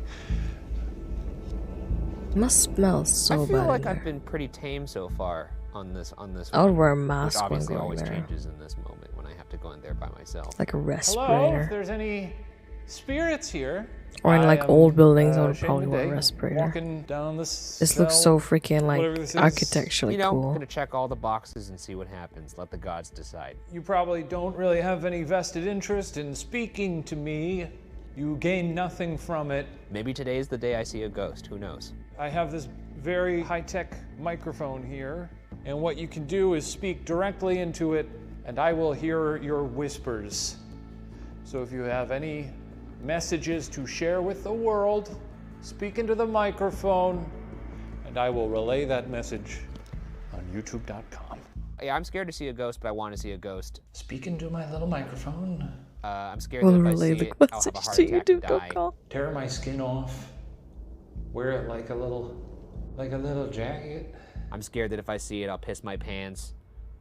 Speaker 1: It must smell so
Speaker 3: I feel
Speaker 1: bad.
Speaker 3: like
Speaker 1: in
Speaker 3: I've
Speaker 1: there.
Speaker 3: been pretty tame so far on this
Speaker 1: I would
Speaker 3: one,
Speaker 1: wear a
Speaker 3: which
Speaker 1: mask when
Speaker 3: obviously
Speaker 1: going
Speaker 3: always
Speaker 1: there.
Speaker 3: changes in this moment when I have to go in there by myself.
Speaker 1: Like a
Speaker 2: Hello, if
Speaker 1: respirator.
Speaker 2: there's any spirits here.
Speaker 1: Or in
Speaker 2: I
Speaker 1: like
Speaker 2: am,
Speaker 1: old buildings, I would
Speaker 2: Shane
Speaker 1: probably wear a
Speaker 2: Day,
Speaker 1: respirator.
Speaker 2: Walking down this
Speaker 1: This looks so freaking
Speaker 2: whatever
Speaker 1: like
Speaker 2: this is.
Speaker 1: architecturally
Speaker 3: I'm
Speaker 1: cool.
Speaker 3: gonna check all the boxes and see what happens. Let the gods decide.
Speaker 2: You probably don't really have any vested interest in speaking to me. You gain nothing from it.
Speaker 3: Maybe today's the day I see a ghost. Who knows?
Speaker 2: I have this very high-tech microphone here, and what you can do is speak directly into it, and I will hear your whispers. So if you have any messages to share with the world, speak into the microphone, and I will relay that message on youtube.com.
Speaker 3: Yeah, I'm scared to see a ghost, but I want to see a ghost.
Speaker 2: Speak into my little microphone.
Speaker 3: I'm scared
Speaker 1: We'll
Speaker 3: that if I
Speaker 1: relay
Speaker 3: see
Speaker 1: the
Speaker 3: it, I'll have a
Speaker 1: message
Speaker 3: heart
Speaker 1: to
Speaker 3: attack and die.
Speaker 1: youtube.com.
Speaker 2: Tear my skin off. Wear it like a little jacket.
Speaker 3: I'm scared that if I see it, I'll piss my pants,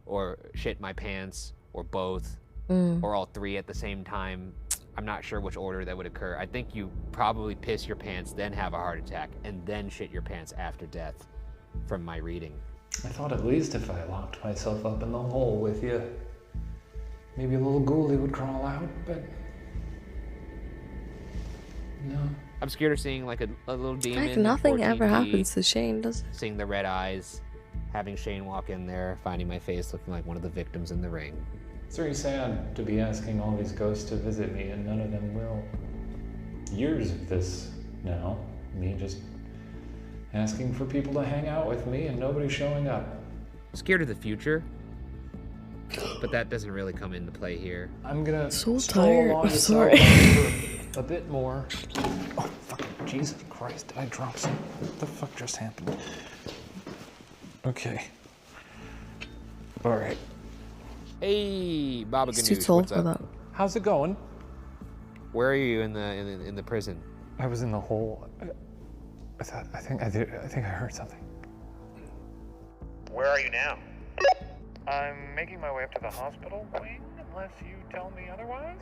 Speaker 3: or shit my pants, or both, or all three at the same time. I'm not sure which order that would occur. I think you probably piss your pants, then have a heart attack, and then shit your pants after death, from my reading.
Speaker 2: I thought at least if I locked myself up in the hole with you, maybe a little ghoulie would crawl out, but no.
Speaker 3: I'm scared of seeing like a little demon.
Speaker 1: Like nothing
Speaker 3: 14
Speaker 1: ever
Speaker 3: feet,
Speaker 1: happens to Shane, does it?
Speaker 3: Seeing the red eyes, having Shane walk in there, finding my face looking like one of the victims in the ring.
Speaker 2: It's very sad to be asking all these ghosts to visit me and none of them will. Years of this now, me just asking for people to hang out with me and nobody showing up.
Speaker 3: Scared of the future, but that doesn't really come into play here.
Speaker 2: I'm gonna
Speaker 1: So
Speaker 2: stroll
Speaker 1: tired.
Speaker 2: along
Speaker 1: I'm
Speaker 2: the
Speaker 1: sorry.
Speaker 2: sidewalk for a bit more. Oh, fucking Jesus Christ, did I drop some? What the fuck just happened? Okay. All right.
Speaker 3: Hey, Baba
Speaker 1: He's too
Speaker 3: Ganoush,
Speaker 1: tall
Speaker 3: what's
Speaker 1: for
Speaker 3: up?
Speaker 1: that.
Speaker 2: How's it going?
Speaker 3: Where are you in the prison?
Speaker 2: I was in the hole. I think I heard something.
Speaker 8: Where are you now? I'm making my way up to the hospital wing, unless you tell me otherwise.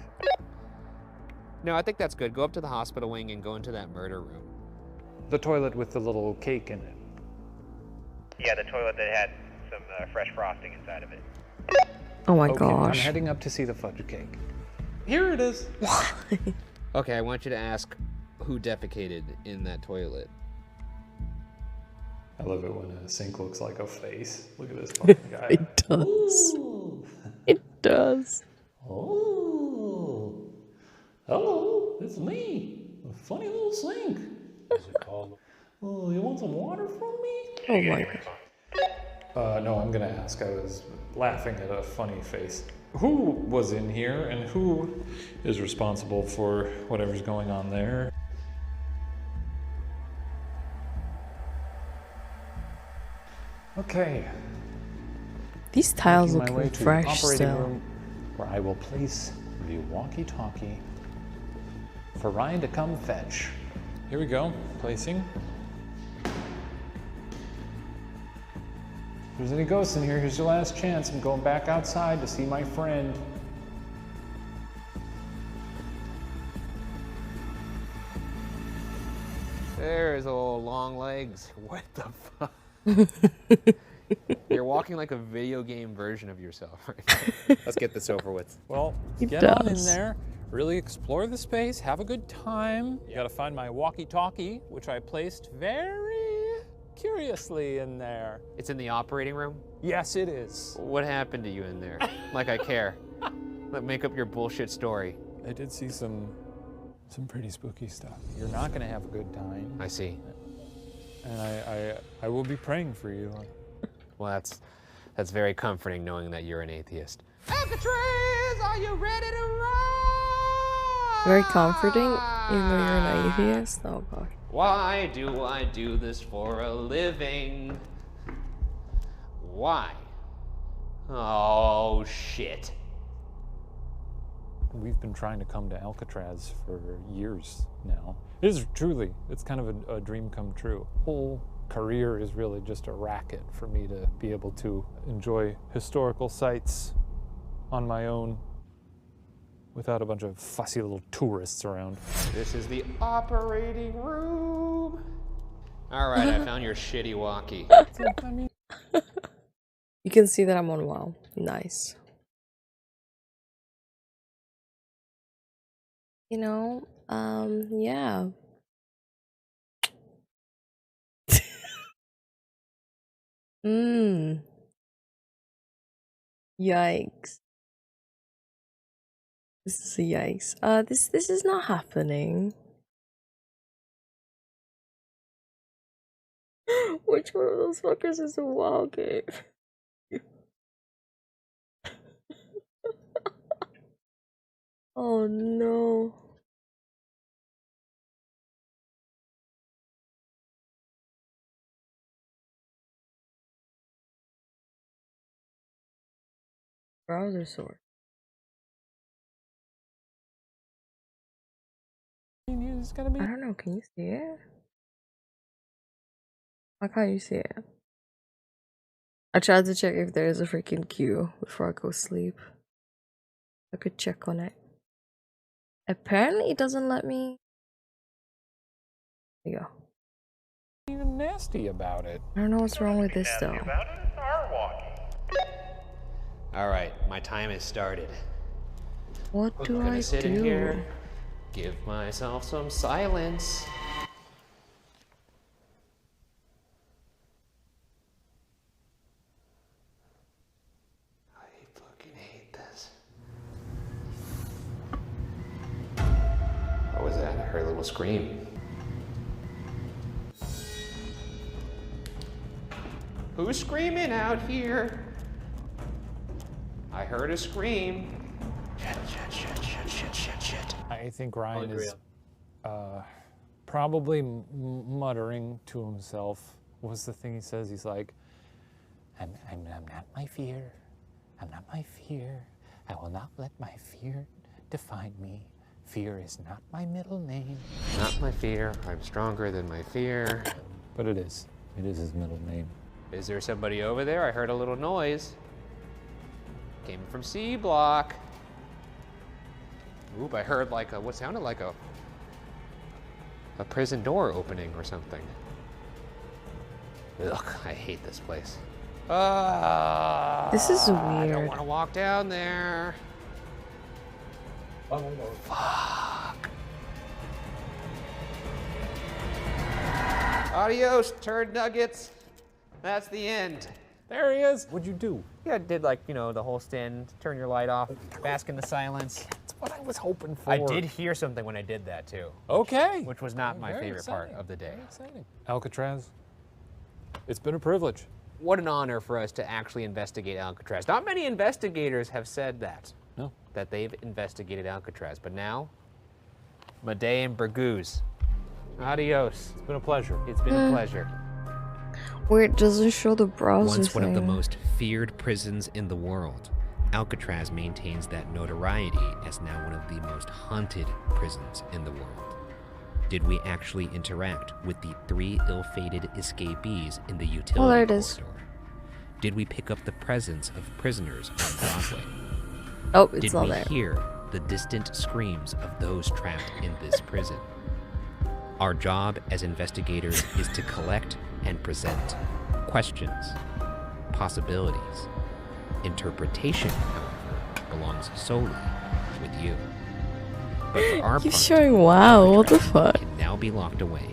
Speaker 3: No, I think that's good. Go up to the hospital wing and go into that murder room.
Speaker 2: The toilet with the little cake in it.
Speaker 8: Yeah, the toilet that had some fresh frosting inside of it.
Speaker 1: Oh my
Speaker 2: Okay, I'm
Speaker 1: gosh.
Speaker 2: heading up to see the fudge cake. Here it is.
Speaker 1: Why?
Speaker 3: Okay, I want you to ask who defecated in that toilet.
Speaker 7: I love it when a sink looks like a face. Look at this fucking guy.
Speaker 1: It does.
Speaker 7: Ooh.
Speaker 1: It does.
Speaker 7: Oh. Hello, it's me. A funny little sink. What's it called? Oh, you want some water from me?
Speaker 1: Oh my god.
Speaker 7: No, I'm gonna ask. I was laughing at a funny face. Who was in here and who is responsible for whatever's going on there? Okay.
Speaker 1: These tiles
Speaker 7: Making my way
Speaker 1: looking
Speaker 7: to the
Speaker 1: fresh
Speaker 7: operating
Speaker 1: still.
Speaker 7: room, where I will place the walkie-talkie for Ryan to come fetch. Here we go, placing. If there's any ghosts in here, here's your last chance. I'm going back outside to see my friend.
Speaker 3: There's old long legs. What the fuck? You're walking like a video game version of yourself right now. Let's get this over with.
Speaker 2: Well,
Speaker 1: It
Speaker 2: get on in
Speaker 1: does.
Speaker 2: there, really explore the space, have a good time. You gotta find my walkie-talkie, which I placed very curiously in there.
Speaker 3: It's in the operating room?
Speaker 2: Yes, it is.
Speaker 3: What happened to you in there? Like I care. Make up your bullshit story.
Speaker 2: I did see some pretty spooky stuff. You're not gonna have a good time,
Speaker 3: I see.
Speaker 2: and I will be praying for you.
Speaker 3: Well, that's very comforting knowing that you're an atheist. Alcatraz, are you ready to ride?
Speaker 1: Very comforting, even though you're an atheist. Oh gosh.
Speaker 3: Why do I do this for a living? Why? Oh, shit.
Speaker 2: We've been trying to come to Alcatraz for years now. It is truly, it's kind of a dream come true. Whole career is really just a racket for me to be able to enjoy historical sites on my own without a bunch of fussy little tourists around.
Speaker 3: This is the operating room. All right, I found your shitty walkie.
Speaker 2: I mean,
Speaker 1: You can see that I'm on WoW. Nice. You know, yeah. Mmm. Yikes. This is a yikes. This is not happening. Which one of those fuckers is a WoW game? Oh no. Browser source.
Speaker 2: it's gotta be.
Speaker 1: I don't know, can you see it? Why can't you see it? I tried to check if there is a freaking queue before I go sleep. I could check on it. Apparently it doesn't let me. There you go.
Speaker 2: Even nasty about it.
Speaker 1: I don't know what's wrong with this though.
Speaker 8: About it, it's our walkie.
Speaker 3: All right, my time has started.
Speaker 1: What do
Speaker 3: I'm gonna
Speaker 1: I
Speaker 3: sit in
Speaker 1: do?
Speaker 3: here, give myself some silence. I fucking hate this. What was that? I heard a little scream. Who's screaming out here? I heard a scream. Shit.
Speaker 2: I think Ryan is probably muttering to himself. What's the thing he says? He's like, I'm not my fear. I'm not my fear. I will not let my fear define me. Fear is not my middle name.
Speaker 3: Not my fear. I'm stronger than my fear.
Speaker 2: But it is. It is his middle name.
Speaker 3: Is there somebody over there? I heard a little noise. Came from C block. Oop, I heard like what sounded like a prison door opening or something. Ugh, I hate this place.
Speaker 1: This is
Speaker 3: I don't
Speaker 1: weird.
Speaker 3: want to walk down there.
Speaker 7: Oh, no.
Speaker 3: Fuck. Adios, turd nuggets. That's the end.
Speaker 2: There he is. What'd you do?
Speaker 3: Yeah, I did like, you know, the whole stand, turn your light off, bask in the silence.
Speaker 2: That's what I was hoping for.
Speaker 3: I did hear something when I did that too.
Speaker 2: Okay.
Speaker 3: Which was not my
Speaker 2: Very
Speaker 3: favorite part
Speaker 2: exciting.
Speaker 3: of the day.
Speaker 2: Very exciting. Alcatraz, it's been a privilege.
Speaker 3: What an honor for us to actually investigate Alcatraz. Not many investigators have said that.
Speaker 2: No.
Speaker 3: That they've investigated Alcatraz. But now, Madej and Burgooz. Adios.
Speaker 2: It's been a pleasure.
Speaker 3: It's been a pleasure.
Speaker 1: Where it doesn't show the browser
Speaker 3: Once one of the
Speaker 1: thing.
Speaker 3: most feared prisons in the world, Alcatraz maintains that notoriety as now one of the most haunted prisons in the world. Did we actually interact with the 3 ill-fated escapees in the utility
Speaker 1: there it is.
Speaker 3: corridor? Did we pick up the presence of prisoners on Broadway?
Speaker 1: Oh, it's
Speaker 3: Did
Speaker 1: not
Speaker 3: we
Speaker 1: there.
Speaker 3: hear the distant screams of those trapped in this prison? Our job as investigators is to collect and present questions, possibilities. Interpretation, however, belongs solely with you. But for our
Speaker 1: Keep
Speaker 3: part,
Speaker 1: showing wow, what the fuck?
Speaker 3: can now be locked away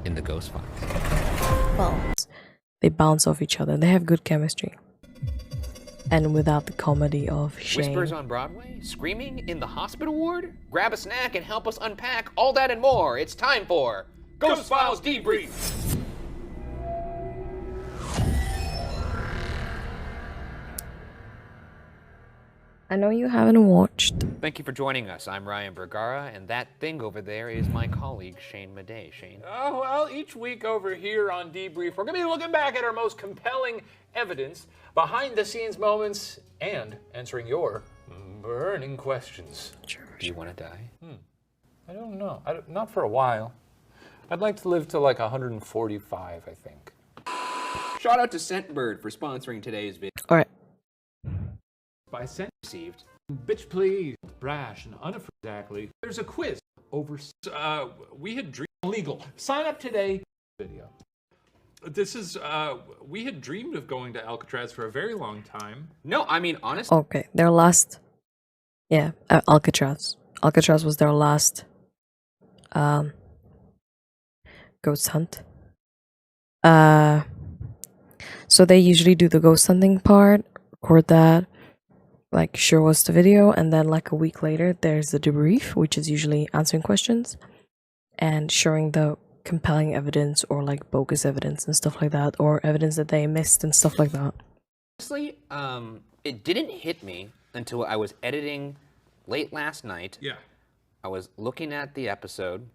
Speaker 3: in the ghost files.
Speaker 1: Well, they bounce off each other. They have good chemistry. And without the comedy of Shane.
Speaker 3: Whispers on Broadway? Screaming in the hospital ward? Grab a snack and help us unpack all that and more. It's time for Ghost Files Debrief.
Speaker 1: I know you haven't watched.
Speaker 3: Thank you for joining us. I'm Ryan Vergara, and that thing over there is my colleague, Shane Madej. Shane?
Speaker 2: Oh, well, each week over here on Debrief, we're going to be looking back at our most compelling evidence, behind-the-scenes moments, and answering your burning questions.
Speaker 3: Do you want to die?
Speaker 2: I don't know. Not for a while. I'd like to live to like 145, I think.
Speaker 3: Shout out to Scentbird for sponsoring today's video.
Speaker 1: Alright.
Speaker 2: By sent
Speaker 3: Received.
Speaker 2: bitch please, brash and unofficial. Exactly. There's a quiz over. We had dreamed illegal. Sign up today. Video. This is. We had dreamed of going to Alcatraz for a very long time.
Speaker 3: No, I mean, honestly,
Speaker 1: Okay, their last. Yeah, Alcatraz. Alcatraz was their last. Ghost hunt. So they usually do the ghost hunting part, record that, like show us the video, and then like a week later there's the debrief, which is usually answering questions and showing the compelling evidence or like bogus evidence and stuff like that, or evidence that they missed and stuff like that.
Speaker 3: it didn't hit me until I was editing late last night.
Speaker 2: Yeah.
Speaker 3: I was looking at the episode,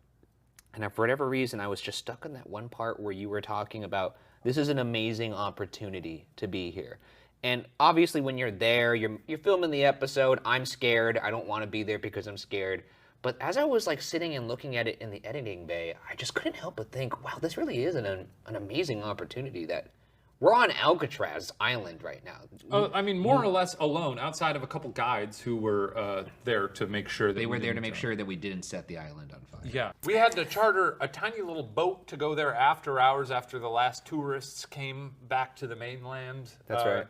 Speaker 3: and for whatever reason, I was just stuck in that one part where you were talking about this is an amazing opportunity to be here. And obviously, when you're there, you're filming the episode. I'm scared. I don't want to be there because I'm scared. But as I was like sitting and looking at it in the editing bay, I just couldn't help but think, wow, this really is an amazing opportunity that we're on Alcatraz Island right now.
Speaker 2: I mean, more or less alone, outside of a couple guides who were there to make sure that
Speaker 3: They were there to
Speaker 2: didn't
Speaker 3: make
Speaker 2: jump.
Speaker 3: sure that we didn't set the island on fire.
Speaker 2: Yeah, we had to charter a tiny little boat to go there after hours after the last tourists came back to the mainland.
Speaker 3: That's right.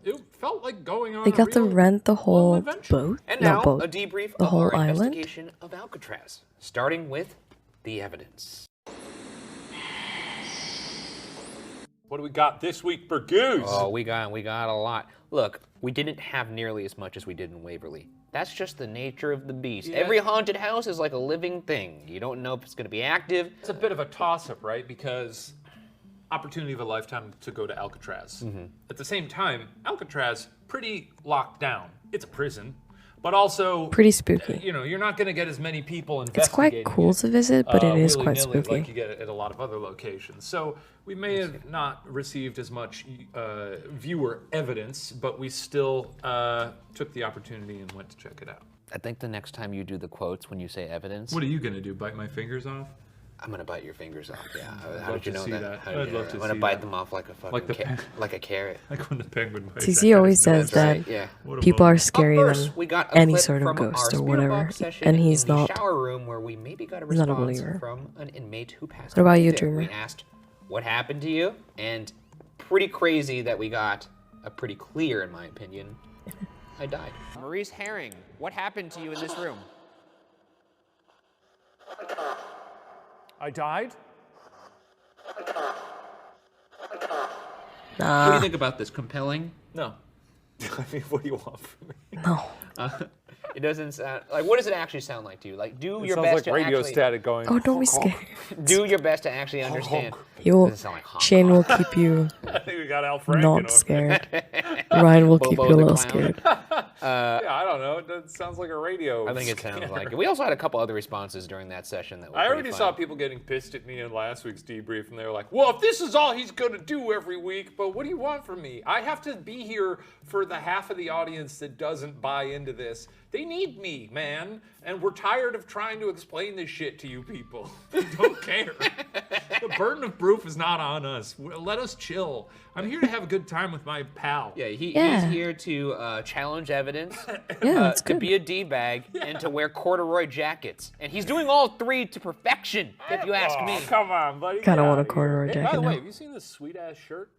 Speaker 2: It felt like going on
Speaker 1: They got to
Speaker 2: real
Speaker 1: rent the whole
Speaker 2: adventure.
Speaker 1: boat.
Speaker 3: And
Speaker 1: Not
Speaker 3: now,
Speaker 1: boat.
Speaker 3: a debrief
Speaker 1: the
Speaker 3: of
Speaker 1: whole
Speaker 3: our
Speaker 1: island.
Speaker 3: investigation of Alcatraz, starting with the evidence.
Speaker 2: What do we got this week, Burgooz?
Speaker 3: Oh, we got a lot. Look, we didn't have nearly as much as we did in Waverly. That's just the nature of the beast.
Speaker 2: Yeah.
Speaker 3: Every haunted house is like a living thing. You don't know if it's going to be active.
Speaker 2: It's a bit of a toss-up, right? Because opportunity of a lifetime to go to Alcatraz. At the same time, Alcatraz, pretty locked down. It's a prison, but also
Speaker 1: Pretty spooky.
Speaker 2: You know, you're not going to get as many people
Speaker 1: It's
Speaker 2: investigating.
Speaker 1: quite cool to visit, but it is quite
Speaker 2: willy-nilly
Speaker 1: spooky.
Speaker 2: like you get at a lot of other locations. So we may have not received as much viewer evidence, but we still took the opportunity and went to check it out.
Speaker 3: I think the next time you do the quotes when you say evidence,
Speaker 2: What are you going to do? Bite my fingers off?
Speaker 3: I'm gonna bite your fingers off. Yeah. How
Speaker 7: love
Speaker 3: did you
Speaker 7: to
Speaker 3: know
Speaker 7: see
Speaker 3: that?
Speaker 7: that.
Speaker 3: How did
Speaker 7: I'd
Speaker 3: you know
Speaker 7: love
Speaker 3: that?
Speaker 7: to
Speaker 3: I'm gonna
Speaker 7: see
Speaker 3: bite
Speaker 7: that.
Speaker 3: them off like a fucking
Speaker 7: Like the
Speaker 3: like a carrot.
Speaker 7: Like when the penguin bites.
Speaker 1: TC
Speaker 7: that
Speaker 1: always
Speaker 7: guy's
Speaker 1: says
Speaker 7: nose.
Speaker 1: that
Speaker 3: right, yeah.
Speaker 7: What a
Speaker 1: people are
Speaker 7: moment.
Speaker 1: scarier
Speaker 3: First,
Speaker 1: than
Speaker 3: we got a
Speaker 1: any
Speaker 3: clip
Speaker 1: sort of
Speaker 3: from
Speaker 1: ghost
Speaker 3: our
Speaker 1: or
Speaker 3: spirit
Speaker 1: whatever,
Speaker 3: box session
Speaker 1: and he's
Speaker 3: in the
Speaker 1: not.
Speaker 3: shower room where we maybe got a
Speaker 1: He's not a
Speaker 3: response
Speaker 1: believer.
Speaker 3: from an inmate who passed
Speaker 1: What about
Speaker 3: away
Speaker 1: you,
Speaker 3: there.
Speaker 1: Dreamer?
Speaker 3: We asked, "What happened to you?" And pretty crazy that we got a pretty clear, in my opinion, I died.
Speaker 9: Maurice Herring, what happened to you in this room?
Speaker 2: I died?
Speaker 3: What do you think about this? Compelling?
Speaker 2: No. I mean, what do you want from me?
Speaker 1: No.
Speaker 3: It doesn't sound like. What does it actually sound like to you? Like, do
Speaker 2: It
Speaker 3: your
Speaker 2: sounds
Speaker 3: best
Speaker 2: like
Speaker 3: to
Speaker 2: radio
Speaker 3: actually
Speaker 2: static going.
Speaker 1: Oh, don't be scared.
Speaker 3: do your best to actually understand.
Speaker 1: He will.
Speaker 3: Doesn't sound like honk,
Speaker 1: Shane will keep you
Speaker 2: I think we got Al Franken
Speaker 1: not
Speaker 2: over
Speaker 1: scared. Ryan will keep
Speaker 3: Bobo
Speaker 1: you a
Speaker 3: the
Speaker 1: little
Speaker 3: clown.
Speaker 1: scared.
Speaker 2: Yeah, I don't know. That sounds like a radio.
Speaker 3: I think it sounds
Speaker 2: scanner.
Speaker 3: like it. We also had a couple other responses during that session that were
Speaker 2: I
Speaker 3: pretty
Speaker 2: already
Speaker 3: fun.
Speaker 2: saw people getting pissed at me in last week's debrief, and they were like, well, if this is all he's going to do every week, but what do you want from me? I have to be here for the half of the audience that doesn't buy into this. They need me, man, and we're tired of trying to explain this shit to you people. They don't care. The burden of proof is not on us. Let us chill. I'm here to have a good time with my pal.
Speaker 3: Yeah, he's
Speaker 1: Yeah.
Speaker 3: here to challenge evidence,
Speaker 1: Yeah, that's
Speaker 3: to
Speaker 1: good.
Speaker 3: be a D-bag, and to wear corduroy jackets. And he's doing all three to perfection, if you ask me.
Speaker 2: Oh, come on, buddy.
Speaker 1: Kinda
Speaker 2: Get
Speaker 1: want a
Speaker 2: outta here.
Speaker 1: corduroy
Speaker 2: Hey, by
Speaker 1: jacket
Speaker 2: the way,
Speaker 1: now.
Speaker 2: have you seen this sweet-ass shirt?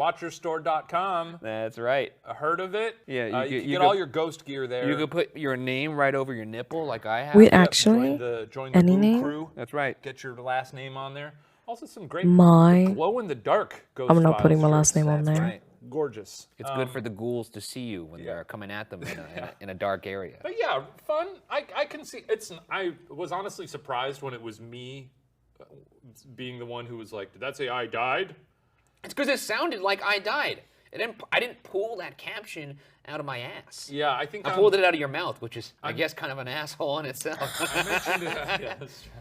Speaker 2: Watcherstore.com.
Speaker 3: That's right.
Speaker 2: Heard of it?
Speaker 3: Yeah,
Speaker 2: you can
Speaker 3: you
Speaker 2: get all your ghost gear there.
Speaker 3: You could put your name right over your nipple, like I have.
Speaker 1: Wait,
Speaker 2: Yep,
Speaker 1: actually,
Speaker 2: join the
Speaker 1: any
Speaker 2: Boo
Speaker 1: name?
Speaker 2: crew.
Speaker 3: That's right.
Speaker 2: Get your last name on there. Also, some great
Speaker 1: My-
Speaker 2: glow-in-the-dark ghost
Speaker 1: I'm not
Speaker 2: files
Speaker 1: putting my last
Speaker 2: shirts.
Speaker 1: name on
Speaker 3: That's
Speaker 1: there.
Speaker 3: right.
Speaker 2: Gorgeous.
Speaker 3: It's good for the ghouls to see you when they're coming at them in a dark area.
Speaker 2: But yeah, fun. I can see it's. I was honestly surprised when it was me being the one who was like, "Did that say I died?"
Speaker 3: It's because it sounded like I died. I didn't pull that caption out of my ass.
Speaker 2: Yeah, I think
Speaker 3: I pulled it out of your mouth, which is, I guess, kind of an asshole in itself.
Speaker 2: I mentioned it. Yeah, that's true.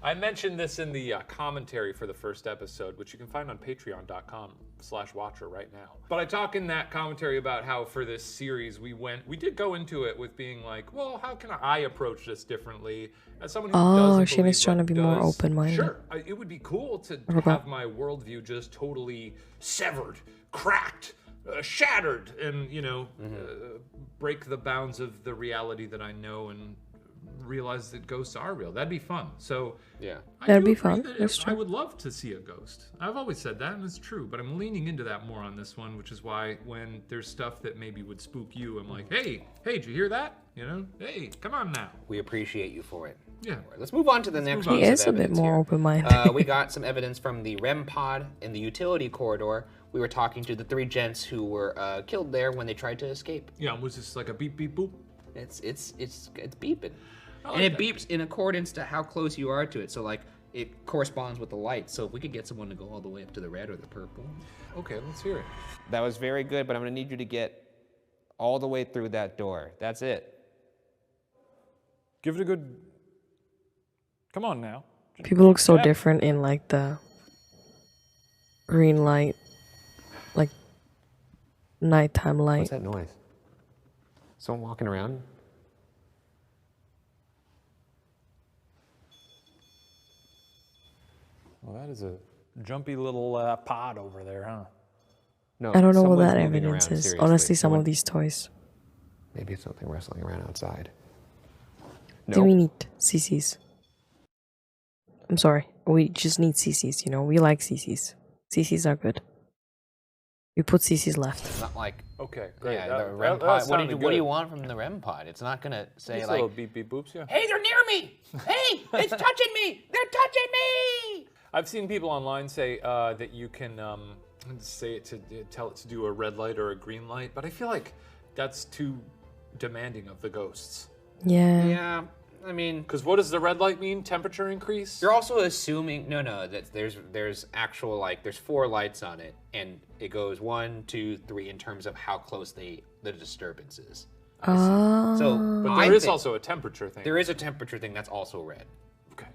Speaker 2: I mentioned this in the commentary for the first episode, which you can find on patreon.com/watcher right now. But I talk in that commentary about how for this series we did go into it with being like, well, how can I approach this differently? As someone who doesn't
Speaker 1: Shane is
Speaker 2: believe
Speaker 1: trying to
Speaker 2: but
Speaker 1: be more
Speaker 2: does-
Speaker 1: open-minded.
Speaker 2: Sure, it would be cool to have my worldview just totally severed, cracked, shattered, and break the bounds of the reality that I know and realize that ghosts are real. That'd be fun. So
Speaker 3: Yeah.
Speaker 1: That'd
Speaker 2: do
Speaker 1: be
Speaker 2: agree
Speaker 1: fun.
Speaker 2: that
Speaker 1: That's
Speaker 2: I
Speaker 1: true.
Speaker 2: would love to see a ghost. I've always said that, and it's true. But I'm leaning into that more on this one, which is why when there's stuff that maybe would spook you, I'm like, hey, did you hear that? Hey, come on now.
Speaker 3: We appreciate you for it.
Speaker 2: Yeah.
Speaker 3: Let's move on to the next
Speaker 2: move on.
Speaker 3: piece
Speaker 1: He
Speaker 3: of
Speaker 1: is a bit
Speaker 3: evidence
Speaker 1: more
Speaker 3: here.
Speaker 1: open-minded.
Speaker 3: We got some evidence from the REM pod in the utility corridor. We were talking to the three gents who were killed there when they tried to escape.
Speaker 2: Yeah, was this like a beep beep boop?
Speaker 3: It's beeping,
Speaker 2: like
Speaker 3: and it
Speaker 2: that.
Speaker 3: beeps in accordance to how close you are to it. So like it corresponds with the light. So if we could get someone to go all the way up to the red or the purple.
Speaker 2: Okay, let's hear it.
Speaker 9: That was very good, but I'm gonna need you to get all the way through that door. That's it.
Speaker 2: Give it a good. Come on now.
Speaker 1: People look so
Speaker 2: Yeah.
Speaker 1: different in like the green light, like nighttime light.
Speaker 9: What's that noise? Someone walking around?
Speaker 2: Well, that is a jumpy little pod over there, huh?
Speaker 9: No,
Speaker 1: I don't know what
Speaker 9: someone's
Speaker 1: that
Speaker 9: moving
Speaker 1: evidence
Speaker 9: around,
Speaker 1: is.
Speaker 9: seriously.
Speaker 1: Honestly, some
Speaker 9: Someone-
Speaker 1: of these toys.
Speaker 9: Maybe it's something wrestling around outside.
Speaker 1: Do we need CCs? I'm sorry. We just need CCs, We like CCs. CCs are good. We put CCs left.
Speaker 3: It's not like
Speaker 2: Okay, great.
Speaker 3: yeah,
Speaker 2: That-
Speaker 3: the REM
Speaker 2: that
Speaker 3: pod. What
Speaker 2: sounded
Speaker 3: do you
Speaker 2: good.
Speaker 3: want from the REM pod? It's not gonna say
Speaker 2: Just
Speaker 3: like,
Speaker 2: little beep beep boops, yeah.
Speaker 3: "Hey, they're near me! Hey, it's touching me! They're touching me!"
Speaker 2: I've seen people online say that you can say it to tell it to do a red light or a green light, but I feel like that's too demanding of the ghosts.
Speaker 1: Yeah.
Speaker 3: Yeah, I mean,
Speaker 2: Because what does the red light mean? Temperature increase?
Speaker 3: you're also assuming that there's actual there's 4 lights on it, and it goes 1, 2, 3 in terms of how close the disturbance is. So,
Speaker 2: But
Speaker 3: I
Speaker 2: there is
Speaker 3: think
Speaker 2: also a temperature thing.
Speaker 3: there is a temperature thing that's also red,
Speaker 2: Okay.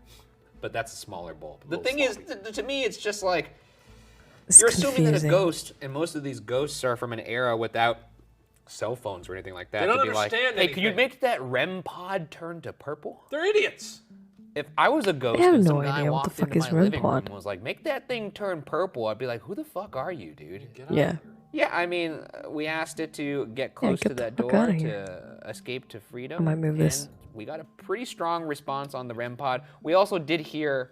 Speaker 3: but that's a smaller bulb. The
Speaker 2: little
Speaker 3: thing is,
Speaker 2: sloppy.
Speaker 3: to me, it's just like
Speaker 1: It's
Speaker 3: you're assuming that a
Speaker 1: confusing.
Speaker 3: ghost, and most of these ghosts are from an era without cell phones or anything like that.
Speaker 2: They don't
Speaker 3: to be like,
Speaker 2: understand
Speaker 3: hey, can you
Speaker 2: anything."
Speaker 3: make that REM pod turn to purple?
Speaker 2: They're idiots.
Speaker 3: If I was a ghost
Speaker 1: I have
Speaker 3: and some
Speaker 1: no
Speaker 3: guy
Speaker 1: idea what the
Speaker 3: walked
Speaker 1: fuck
Speaker 3: into
Speaker 1: is
Speaker 3: my
Speaker 1: REM
Speaker 3: living room
Speaker 1: pod.
Speaker 3: and was like, make that thing turn purple, I'd be like, who the fuck are you, dude?
Speaker 1: Yeah.
Speaker 3: Yeah, I mean, we asked it to get close
Speaker 1: get
Speaker 3: to
Speaker 1: the
Speaker 3: that
Speaker 1: fuck
Speaker 3: door
Speaker 1: outta
Speaker 3: to
Speaker 1: here.
Speaker 3: escape to freedom.
Speaker 1: I might move this.
Speaker 3: and we got a pretty strong response on the REM pod. We also did hear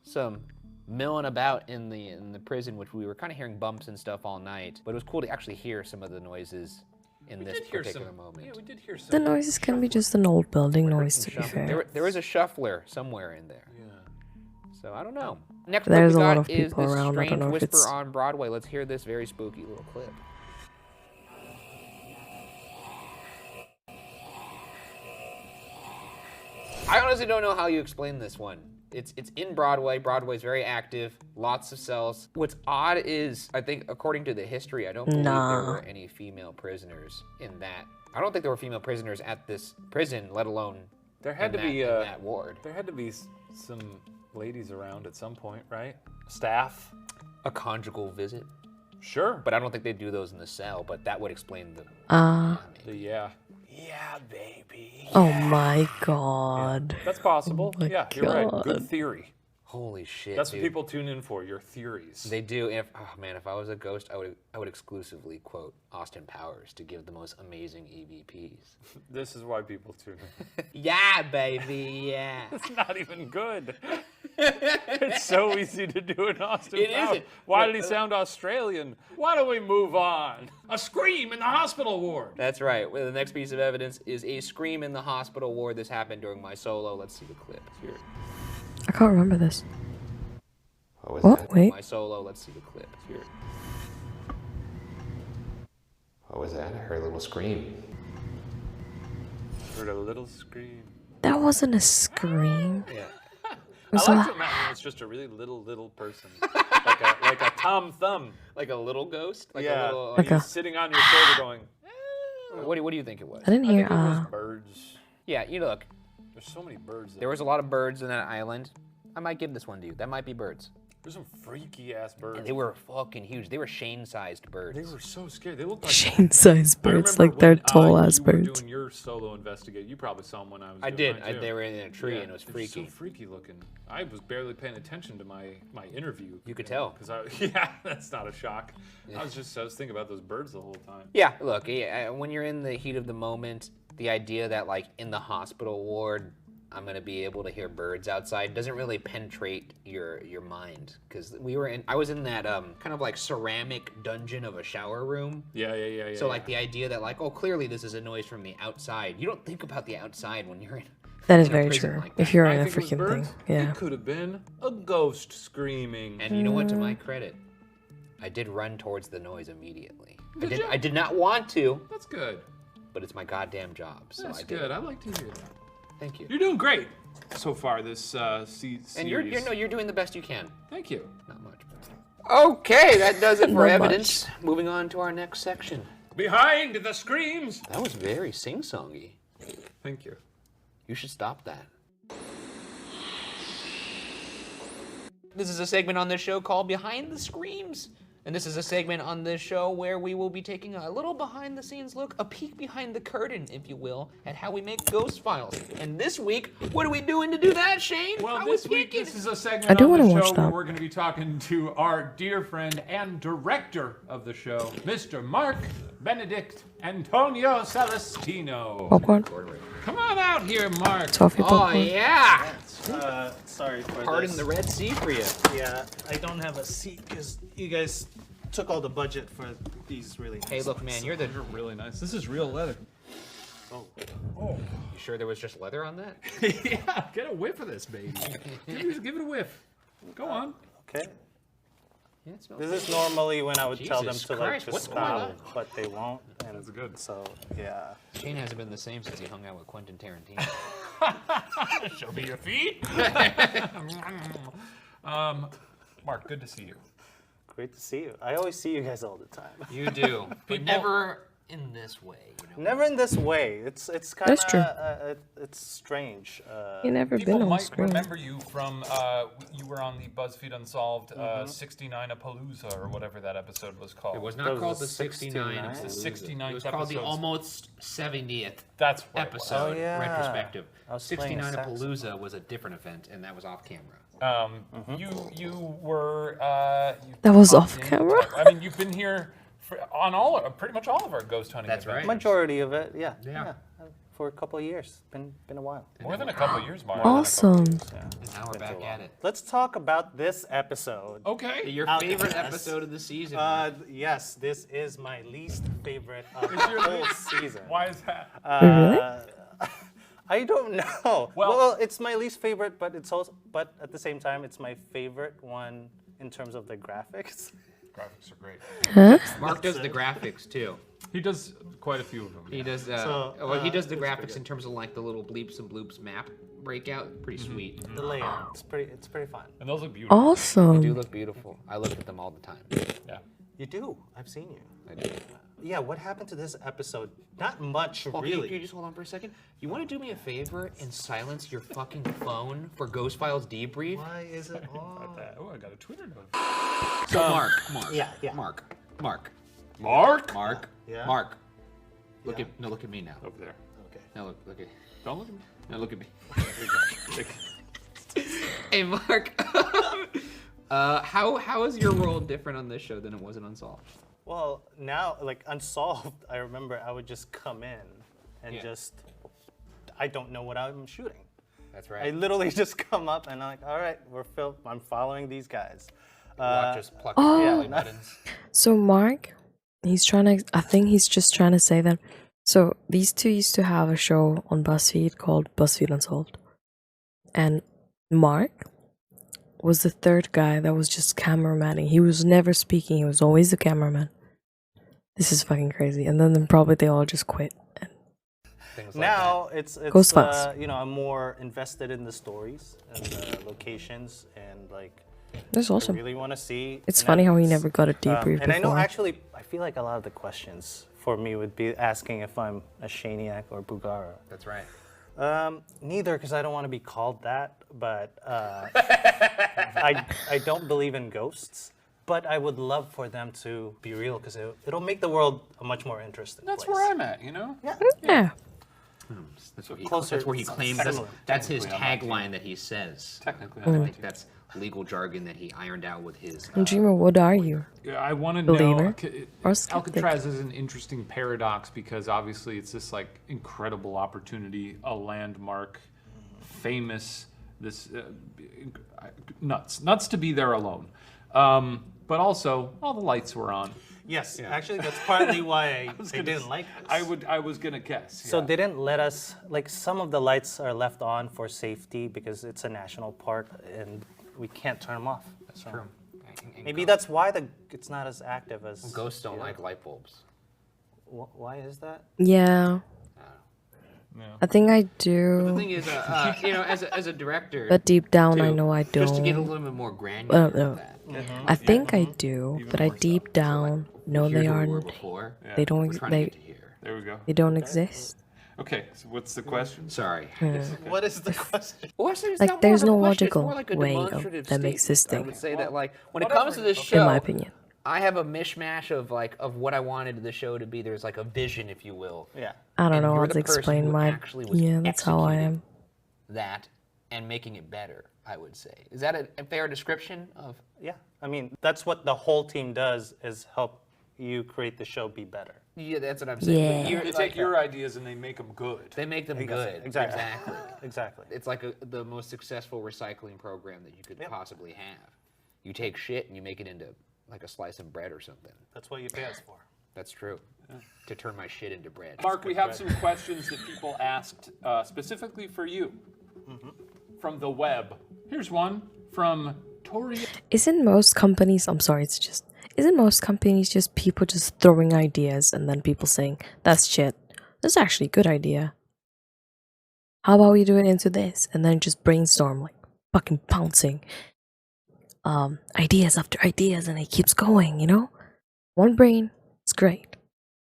Speaker 3: some milling about in the prison, which we were kind of hearing bumps and stuff all night. But it was cool to actually hear some of the noises in this particular moment.
Speaker 2: Yeah, we did hear some.
Speaker 1: The noises can be just an old building noise, to be
Speaker 3: Shuffling.
Speaker 1: fair.
Speaker 3: There is a shuffler somewhere in there.
Speaker 2: Yeah.
Speaker 3: So I don't know. Next
Speaker 1: There's
Speaker 3: clip we
Speaker 1: a lot
Speaker 3: got
Speaker 1: of
Speaker 3: is
Speaker 1: people
Speaker 3: this
Speaker 1: around. I
Speaker 3: strange
Speaker 1: don't know if
Speaker 3: whisper
Speaker 1: it's-
Speaker 3: on Broadway. Let's hear this very spooky little clip. I honestly don't know how you explain this one. It's in Broadway. Broadway's very active, lots of cells. What's odd is, I think, according to the history, I don't believe there were any female prisoners in that. I don't think there were female prisoners at this prison, let alone
Speaker 2: There had
Speaker 3: in
Speaker 2: to be
Speaker 3: in that ward.
Speaker 2: There had to be some ladies around at some point, right? Staff.
Speaker 3: A conjugal visit.
Speaker 2: Sure.
Speaker 3: But I don't think they do those in the cell, but that would explain the...
Speaker 2: Yeah, baby.
Speaker 1: Oh my god.
Speaker 2: That's possible.
Speaker 1: my
Speaker 2: Yeah, you're right. Good
Speaker 1: God.
Speaker 2: theory.
Speaker 3: Holy shit,
Speaker 2: That's
Speaker 3: dude.
Speaker 2: what people tune in for, your theories.
Speaker 3: They do. If I was a ghost, I would exclusively quote Austin Powers to give the most amazing EVPs.
Speaker 2: This is why people tune in.
Speaker 3: Yeah, baby, yeah.
Speaker 2: It's not even good. It's so easy to do in Austin
Speaker 3: It
Speaker 2: Powers.
Speaker 3: isn't.
Speaker 2: Why did he sound Australian? Why don't we move on? A scream in the hospital ward.
Speaker 3: That's right. Well, the next piece of evidence is a scream in the hospital ward. This happened during my solo. Let's see the clip. Here.
Speaker 1: I can't remember this.
Speaker 3: What was
Speaker 1: What?
Speaker 3: that?
Speaker 1: Wait.
Speaker 3: My solo. Let's see the clip. Here. What was that? I heard a little scream.
Speaker 2: Heard a little scream.
Speaker 1: That wasn't a scream.
Speaker 3: Yeah.
Speaker 1: It was
Speaker 2: I
Speaker 1: a-
Speaker 2: like to imagine it's just a really little person, like a Tom Thumb.
Speaker 3: Like a little ghost? Like
Speaker 2: Yeah.
Speaker 3: a little...
Speaker 1: Like a-
Speaker 2: He's sitting on your shoulder going.
Speaker 3: What do you think it was?
Speaker 1: I didn't
Speaker 2: I
Speaker 1: hear
Speaker 2: think it was birds.
Speaker 3: Yeah, you look.
Speaker 2: There's so many birds.
Speaker 3: There was a lot of birds in that island. I might give this one to you. That might be birds.
Speaker 2: There's some freaky ass birds.
Speaker 3: And they were fucking huge. They were Shane-sized birds.
Speaker 2: They were so scary. They looked like
Speaker 1: Shane-sized
Speaker 2: I
Speaker 1: birds,
Speaker 2: remember
Speaker 1: like they're
Speaker 2: when,
Speaker 1: tall-ass
Speaker 2: you were
Speaker 1: birds.
Speaker 2: doing your solo investigate. You probably saw them when I was.
Speaker 3: I
Speaker 2: doing
Speaker 3: did.
Speaker 2: mine, too.
Speaker 3: They were in a tree
Speaker 2: Yeah,
Speaker 3: and it was
Speaker 2: they were
Speaker 3: freaky.
Speaker 2: So freaky looking. I was barely paying attention to my interview.
Speaker 3: You could tell.
Speaker 2: Because yeah, that's not a shock. I was thinking about those birds the whole time.
Speaker 3: Yeah, look, when you're in the heat of the moment, the idea that like in the hospital ward, I'm gonna be able to hear birds outside doesn't really penetrate your mind, because I was in that kind of like ceramic dungeon of a shower room.
Speaker 2: Yeah.
Speaker 3: So like the idea that like, oh, clearly this is a noise from the outside. You don't think about the outside when you're in.
Speaker 1: That is
Speaker 3: in a
Speaker 1: very
Speaker 3: prison
Speaker 1: true.
Speaker 3: like
Speaker 1: If
Speaker 3: that.
Speaker 1: you're
Speaker 2: I
Speaker 1: in a
Speaker 2: think it was
Speaker 1: freaking thing.
Speaker 2: birds.
Speaker 1: Yeah.
Speaker 2: It could have been a ghost screaming.
Speaker 3: And you know what? To my credit, I did run towards the noise immediately.
Speaker 2: Did you?
Speaker 3: I did not want to,
Speaker 2: That's good.
Speaker 3: but it's my goddamn job, so
Speaker 2: That's
Speaker 3: I did.
Speaker 2: good. I like to hear that.
Speaker 3: Thank you.
Speaker 2: You're doing great so far this series.
Speaker 3: And you're doing the best you can.
Speaker 2: Thank you.
Speaker 3: Not much. Okay, that does it for
Speaker 1: Not
Speaker 3: evidence. Moving on to our next section.
Speaker 2: Behind the screams.
Speaker 3: That was very sing-songy.
Speaker 2: Thank you.
Speaker 3: You should stop that. This is a segment on this show called Behind the Screams. And this is a segment on this show where we will be taking a little behind-the-scenes look, a peek behind the curtain, if you will, at how we make ghost files. And this week, what are we doing to do that, Shane?
Speaker 2: Well,
Speaker 3: Are
Speaker 2: this
Speaker 3: we
Speaker 2: week,
Speaker 3: peeking?
Speaker 2: this is a segment
Speaker 1: I do
Speaker 2: on
Speaker 1: wanna
Speaker 2: the
Speaker 1: watch
Speaker 2: show where
Speaker 1: that.
Speaker 2: we're going to be talking to our dear friend and director of the show, Mr. Mark Benedict Antonio Celestino.
Speaker 1: Popcorn?
Speaker 2: Come on out here, Mark.
Speaker 1: Toffee
Speaker 3: Oh,
Speaker 1: popcorn?
Speaker 3: yeah!
Speaker 10: Sorry for
Speaker 3: Pardon
Speaker 10: this.
Speaker 3: the Red Sea for you.
Speaker 10: Yeah, I don't have a seat because you guys took all the budget for these really nice
Speaker 3: Hey, look,
Speaker 10: ones.
Speaker 3: man, you're
Speaker 2: Really nice. This is real leather.
Speaker 3: You sure there was just leather on that?
Speaker 2: Yeah, get a whiff of this, baby. give it a whiff. Go on.
Speaker 10: Okay.
Speaker 3: Yeah, it smells
Speaker 10: This is normally when I would tell them
Speaker 3: Jesus
Speaker 10: to
Speaker 3: Christ,
Speaker 10: like
Speaker 3: what's
Speaker 10: just
Speaker 3: going
Speaker 10: stop,
Speaker 3: on?
Speaker 10: but they won't. And
Speaker 2: That's good.
Speaker 10: So yeah.
Speaker 3: Shane hasn't been the same since he hung out with Quentin Tarantino.
Speaker 2: Show me your feet. Mark, good to see you.
Speaker 10: Great to see you. I always see you guys all the time.
Speaker 3: You do, but never in this way.
Speaker 10: Never in this way. It's kind
Speaker 1: That's true.
Speaker 10: of it's strange.
Speaker 1: You never
Speaker 2: People
Speaker 1: been on
Speaker 2: might
Speaker 1: screen.
Speaker 2: remember you from you were on the BuzzFeed Unsolved 69-a-Palooza or whatever that episode was called.
Speaker 3: It was not called the 69.
Speaker 2: It's the 69th
Speaker 3: It was called the
Speaker 2: episode.
Speaker 3: almost 70th
Speaker 2: That's what it was.
Speaker 3: episode
Speaker 10: Oh, yeah.
Speaker 3: retrospective.
Speaker 10: I was playing a
Speaker 3: 69-a-Palooza was a different event, and that was off camera.
Speaker 2: You were
Speaker 1: That was
Speaker 2: popped
Speaker 1: off
Speaker 2: in.
Speaker 1: camera?
Speaker 2: I mean, you've been here on pretty much all of our ghost hunting.
Speaker 3: That's
Speaker 2: events.
Speaker 3: right.
Speaker 10: Majority of it, yeah.
Speaker 3: Yeah.
Speaker 10: For a couple of years. Been a while.
Speaker 2: More than a couple of years, Mark.
Speaker 1: Awesome.
Speaker 3: And now we're back at it.
Speaker 10: Let's talk about this episode.
Speaker 2: Okay.
Speaker 3: Your favorite episode of the season.
Speaker 10: Yes, this is my least favorite of the whole season.
Speaker 2: Why is that?
Speaker 10: I don't know.
Speaker 2: Well-
Speaker 10: Well, it's my least favorite, but but at the same time, it's my favorite one in terms of the graphics.
Speaker 2: Graphics are great.
Speaker 1: Huh?
Speaker 3: Mark does the graphics too.
Speaker 2: He does quite a few of them.
Speaker 3: He does. He does the graphics in terms of like the little bleeps and bloops map breakout. Pretty sweet.
Speaker 10: The layout, it's pretty fun.
Speaker 2: And those look beautiful.
Speaker 3: They do
Speaker 1: Awesome.
Speaker 3: look beautiful. I look at them all the time.
Speaker 2: Yeah.
Speaker 10: You do. I've seen you.
Speaker 3: I do.
Speaker 10: Yeah. What happened to this episode? Not much,
Speaker 3: Well,
Speaker 10: really.
Speaker 3: Can you just hold on for a second? You want to do me a favor and silence your fucking phone for Ghost Files Debrief?
Speaker 10: Why is it on?
Speaker 2: Oh, I got a Twitter note.
Speaker 3: So Mark.
Speaker 10: Yeah.
Speaker 3: Mark.
Speaker 2: Mark?
Speaker 10: Yeah.
Speaker 3: Mark. Look
Speaker 10: Yeah.
Speaker 3: look at me now.
Speaker 2: Over there.
Speaker 10: Okay.
Speaker 3: Now look at.
Speaker 2: Don't look at me.
Speaker 3: Now look at me.
Speaker 2: There you go.
Speaker 3: Hey Mark. How is your role different on this show than it was in Unsolved?
Speaker 10: Well, now, like Unsolved, I remember I would just come in and
Speaker 3: Yeah.
Speaker 10: I don't know what I'm shooting.
Speaker 3: That's
Speaker 10: I
Speaker 3: right.
Speaker 10: literally just come up and I'm like, all right, I'm following these guys.
Speaker 3: Watch us pluck
Speaker 10: yeah,
Speaker 3: buttons.
Speaker 1: So Mark, I think he's just trying to say that. So these two used to have a show on BuzzFeed called BuzzFeed Unsolved. And Mark was the third guy that was just cameramanning. He was never speaking, he was always the cameraman. This is fucking crazy. And then probably they all just quit.
Speaker 3: Things like
Speaker 10: Now it's
Speaker 1: Ghost Files.
Speaker 10: I'm more invested in the stories and the locations and like
Speaker 1: That's
Speaker 10: I
Speaker 1: awesome.
Speaker 10: really want to see.
Speaker 1: It's
Speaker 10: an
Speaker 1: funny how he
Speaker 10: evidence.
Speaker 1: never got a debrief
Speaker 10: And I know
Speaker 1: before.
Speaker 10: actually, I feel like a lot of the questions for me would be asking if I'm a Shaniac or Bugara.
Speaker 3: That's right.
Speaker 10: Neither, because I don't want to be called that. But I don't believe in ghosts. But I would love for them to be real, because it'll make the world a much more interesting
Speaker 2: That's
Speaker 10: place.
Speaker 2: where I'm at, you know?
Speaker 1: Yeah.
Speaker 3: That's where
Speaker 10: Closer-
Speaker 3: he claims.
Speaker 10: similar.
Speaker 3: That's his
Speaker 2: Technically,
Speaker 3: tagline that he says.
Speaker 2: Technically,
Speaker 3: I
Speaker 2: I'm
Speaker 3: think that's legal jargon that he ironed out with his.
Speaker 1: Dreamer, what are you?
Speaker 2: Yeah, I want to know.
Speaker 1: Believer or skeptic?
Speaker 2: Alcatraz is an interesting paradox because obviously it's this like incredible opportunity, a landmark, famous, this nuts to be there alone. But also all the lights were on.
Speaker 10: Yes, actually, that's partly why they didn't like us.
Speaker 2: I was gonna guess.
Speaker 10: So
Speaker 2: yeah.
Speaker 10: they didn't let us, like some of the lights are left on for safety because it's a national park and we can't turn them off.
Speaker 3: That's
Speaker 10: So
Speaker 3: true.
Speaker 10: Maybe that's why it's not as active as.
Speaker 3: Ghosts don't like light bulbs.
Speaker 10: Why is that?
Speaker 1: Yeah. I think I
Speaker 3: The
Speaker 1: do.
Speaker 3: thing is, as a director,
Speaker 1: But deep down,
Speaker 3: too,
Speaker 1: I know I
Speaker 3: just to get a
Speaker 1: don't.
Speaker 3: little bit more granular.
Speaker 1: No.
Speaker 3: with that.
Speaker 1: I think I do, but I deep down know
Speaker 3: Here's
Speaker 1: they
Speaker 3: what we were
Speaker 1: aren't.
Speaker 3: before.
Speaker 1: They don't.
Speaker 3: We're trying to get to here.
Speaker 2: There we go.
Speaker 1: They don't exist.
Speaker 2: Okay, so what's the question?
Speaker 3: Sorry.
Speaker 10: What is the question?
Speaker 3: Well, it's
Speaker 1: Like,
Speaker 3: not
Speaker 1: there's
Speaker 3: more
Speaker 1: no
Speaker 3: of a question, it's
Speaker 1: logical
Speaker 3: more like a
Speaker 1: way of
Speaker 3: demonstrative
Speaker 1: them
Speaker 3: statement.
Speaker 1: existing.
Speaker 3: I would say that, like, when it comes to this
Speaker 1: In
Speaker 3: show,
Speaker 1: my opinion.
Speaker 3: I have a mishmash of what I wanted the show to be. There's like a vision, if you will.
Speaker 10: Yeah.
Speaker 1: I don't
Speaker 3: And
Speaker 1: know
Speaker 3: you're
Speaker 1: how
Speaker 3: the
Speaker 1: to
Speaker 3: person
Speaker 1: explain
Speaker 3: who
Speaker 1: my.
Speaker 3: actually was
Speaker 1: Yeah, that's how I am.
Speaker 3: that and making it better, I would say. Is that a fair description of?
Speaker 10: Yeah. I mean, that's what the whole team does is help you create the show be better.
Speaker 3: Yeah, that's what I'm saying. But
Speaker 1: Yeah.
Speaker 2: They take your ideas and they make them good.
Speaker 3: They make them good.
Speaker 10: Exactly.
Speaker 3: Exactly.
Speaker 10: Exactly.
Speaker 3: It's like the most successful recycling program that you could possibly have. You take shit and you make it into like a slice of bread or something.
Speaker 10: That's what you pay us for.
Speaker 3: That's true. To turn my shit into bread.
Speaker 2: Mark, we have some questions that people asked specifically for you from the web. Here's one from Tori.
Speaker 1: Isn't most companies, isn't most companies just people just throwing ideas and then people saying, that's shit. That's actually a good idea. How about we do it into this? And then just brainstorm, like fucking pouncing. Ideas after ideas and it keeps going, you know? One brain, it's great.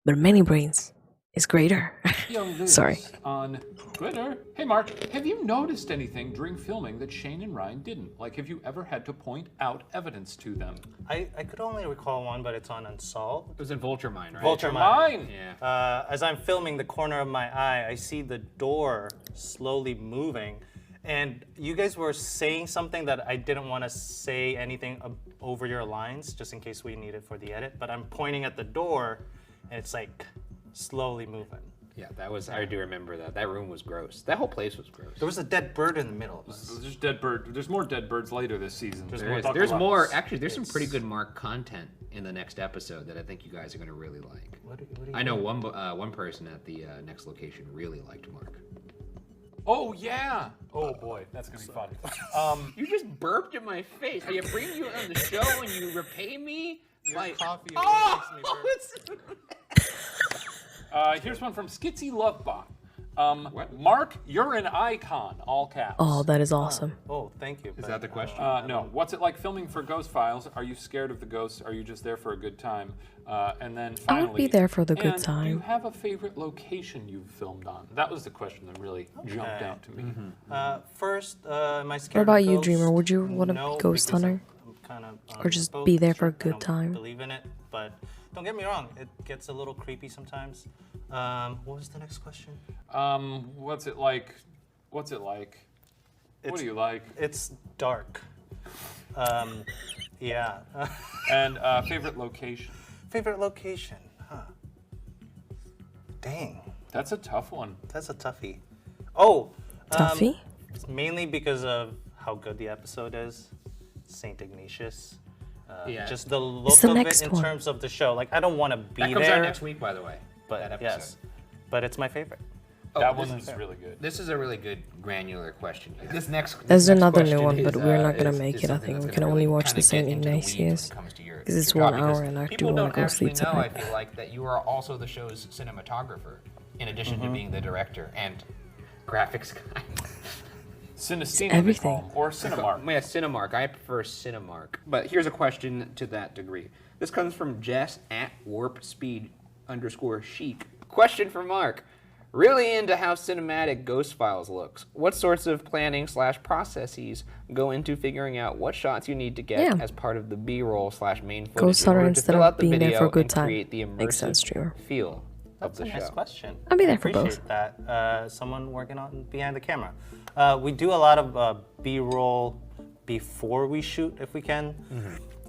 Speaker 1: but many brains is greater.
Speaker 2: Yo, Liz,
Speaker 1: Sorry.
Speaker 2: On Twitter. Hey, Mark, have you noticed anything during filming that Shane and Ryan didn't? Like, have you ever had to point out evidence to them?
Speaker 10: I could only recall one, but it's on Unsolved.
Speaker 3: It was in Vulture Mine, right?
Speaker 10: Vulture
Speaker 2: Mine.
Speaker 3: Yeah.
Speaker 10: As I'm filming the corner of my eye, I see the door slowly moving. And you guys were saying something that I didn't want to say anything over your lines, just in case we need it for the edit. But I'm pointing at the door, and it's like slowly moving.
Speaker 3: Yeah, that was. I do remember that. That room was gross. That whole place was gross.
Speaker 10: There was a dead bird in the middle.
Speaker 2: There's dead bird. There's more dead birds later this season.
Speaker 3: There's more. Actually, there's some pretty good Mark content in the next episode that I think you guys are going to really like.
Speaker 10: What do you
Speaker 3: I know one person at the next location really liked Mark.
Speaker 2: Oh yeah. Oh boy, that's gonna be fun.
Speaker 3: You just burped in my face. I bring you on the show and you repay me.
Speaker 10: Like coffee.
Speaker 2: Here's one from Skitsy Lovebot. Mark, you're an icon, all caps.
Speaker 1: Oh, that is awesome.
Speaker 10: Oh, thank you.
Speaker 3: Is that the question?
Speaker 2: No. What's it like filming for Ghost Files? Are you scared of the ghosts? Are you just there for a good time? And then finally,
Speaker 1: I would be there for the good
Speaker 2: and
Speaker 1: time.
Speaker 2: Do you have a favorite location you've filmed on? That was the question that really jumped out to me.
Speaker 10: First, my
Speaker 1: What
Speaker 10: scared
Speaker 1: about
Speaker 10: of
Speaker 1: you,
Speaker 10: ghosts?
Speaker 1: Dreamer? Would you want to
Speaker 10: No,
Speaker 1: be Ghost
Speaker 10: because
Speaker 1: Hunter?
Speaker 10: I'm kind of,
Speaker 1: Or just
Speaker 10: both
Speaker 1: be there for a
Speaker 10: I
Speaker 1: good
Speaker 10: don't
Speaker 1: time?
Speaker 10: Believe in it, but don't get me wrong, it gets a little creepy sometimes. What was the next question?
Speaker 2: What's it like? What's it like? What do you like?
Speaker 10: It's dark. Yeah.
Speaker 2: And favorite location?
Speaker 10: Favorite location, huh? Dang,
Speaker 2: That's a tough one.
Speaker 10: that's a toughie. Oh,
Speaker 1: Tuffy?
Speaker 10: it's mainly because of how good the episode is. Saint Ignatius.
Speaker 3: Yeah.
Speaker 10: Just the look
Speaker 1: the
Speaker 10: of
Speaker 1: next
Speaker 10: it in
Speaker 1: one.
Speaker 10: terms of the show. Like, I don't want to be
Speaker 3: That comes
Speaker 10: there.
Speaker 3: out next week, by the way.
Speaker 10: But
Speaker 3: that episode.
Speaker 10: yes, but it's my favorite.
Speaker 2: That one is really good.
Speaker 3: This is a really good granular question. This next.
Speaker 1: There's
Speaker 3: this next
Speaker 1: another new
Speaker 3: question
Speaker 1: one, but
Speaker 3: is,
Speaker 1: we're not gonna
Speaker 3: is-
Speaker 1: make
Speaker 3: is
Speaker 1: it. I
Speaker 3: something
Speaker 1: think
Speaker 3: that's
Speaker 1: we
Speaker 3: gonna
Speaker 1: can only
Speaker 3: really
Speaker 1: watch
Speaker 3: kinda
Speaker 1: the Saint
Speaker 3: get into the weeds
Speaker 1: Ignatius.
Speaker 3: when it comes to your
Speaker 1: 'Cause it's
Speaker 3: job,
Speaker 1: 1
Speaker 3: because
Speaker 1: hour and I do
Speaker 3: people
Speaker 1: wanna
Speaker 3: don't
Speaker 1: go
Speaker 3: actually
Speaker 1: sleep
Speaker 3: know, I
Speaker 1: tonight.
Speaker 3: feel like, that you are also the show's cinematographer, in addition to being the director and graphics guy.
Speaker 2: Cinestina,
Speaker 1: everything.
Speaker 2: they call 'em, or Cinemark.
Speaker 3: Yeah, Cinemark. I prefer Cinemark. But here's a question to that degree. This comes from Jess at warpspeed_chic. Question for Mark. Really into how cinematic Ghost Files looks. What sorts of planning/processes go into figuring out what shots you need to get
Speaker 1: Yeah.
Speaker 3: as part of the B-roll/main footage
Speaker 1: Ghost
Speaker 3: in
Speaker 1: Hunter
Speaker 3: order to
Speaker 1: instead
Speaker 3: fill
Speaker 1: of
Speaker 3: out the
Speaker 1: being there
Speaker 3: video
Speaker 1: for a good
Speaker 3: and
Speaker 1: time.
Speaker 3: create the
Speaker 1: Makes sense,
Speaker 3: immersive
Speaker 1: Dreamer.
Speaker 3: feel of
Speaker 10: That's
Speaker 3: the
Speaker 10: a nice
Speaker 3: show?
Speaker 10: question.
Speaker 1: I'll be there
Speaker 10: I
Speaker 1: for
Speaker 10: appreciate
Speaker 1: both.
Speaker 10: that. Someone working on behind the camera. We do a lot of B-roll before we shoot, if we can.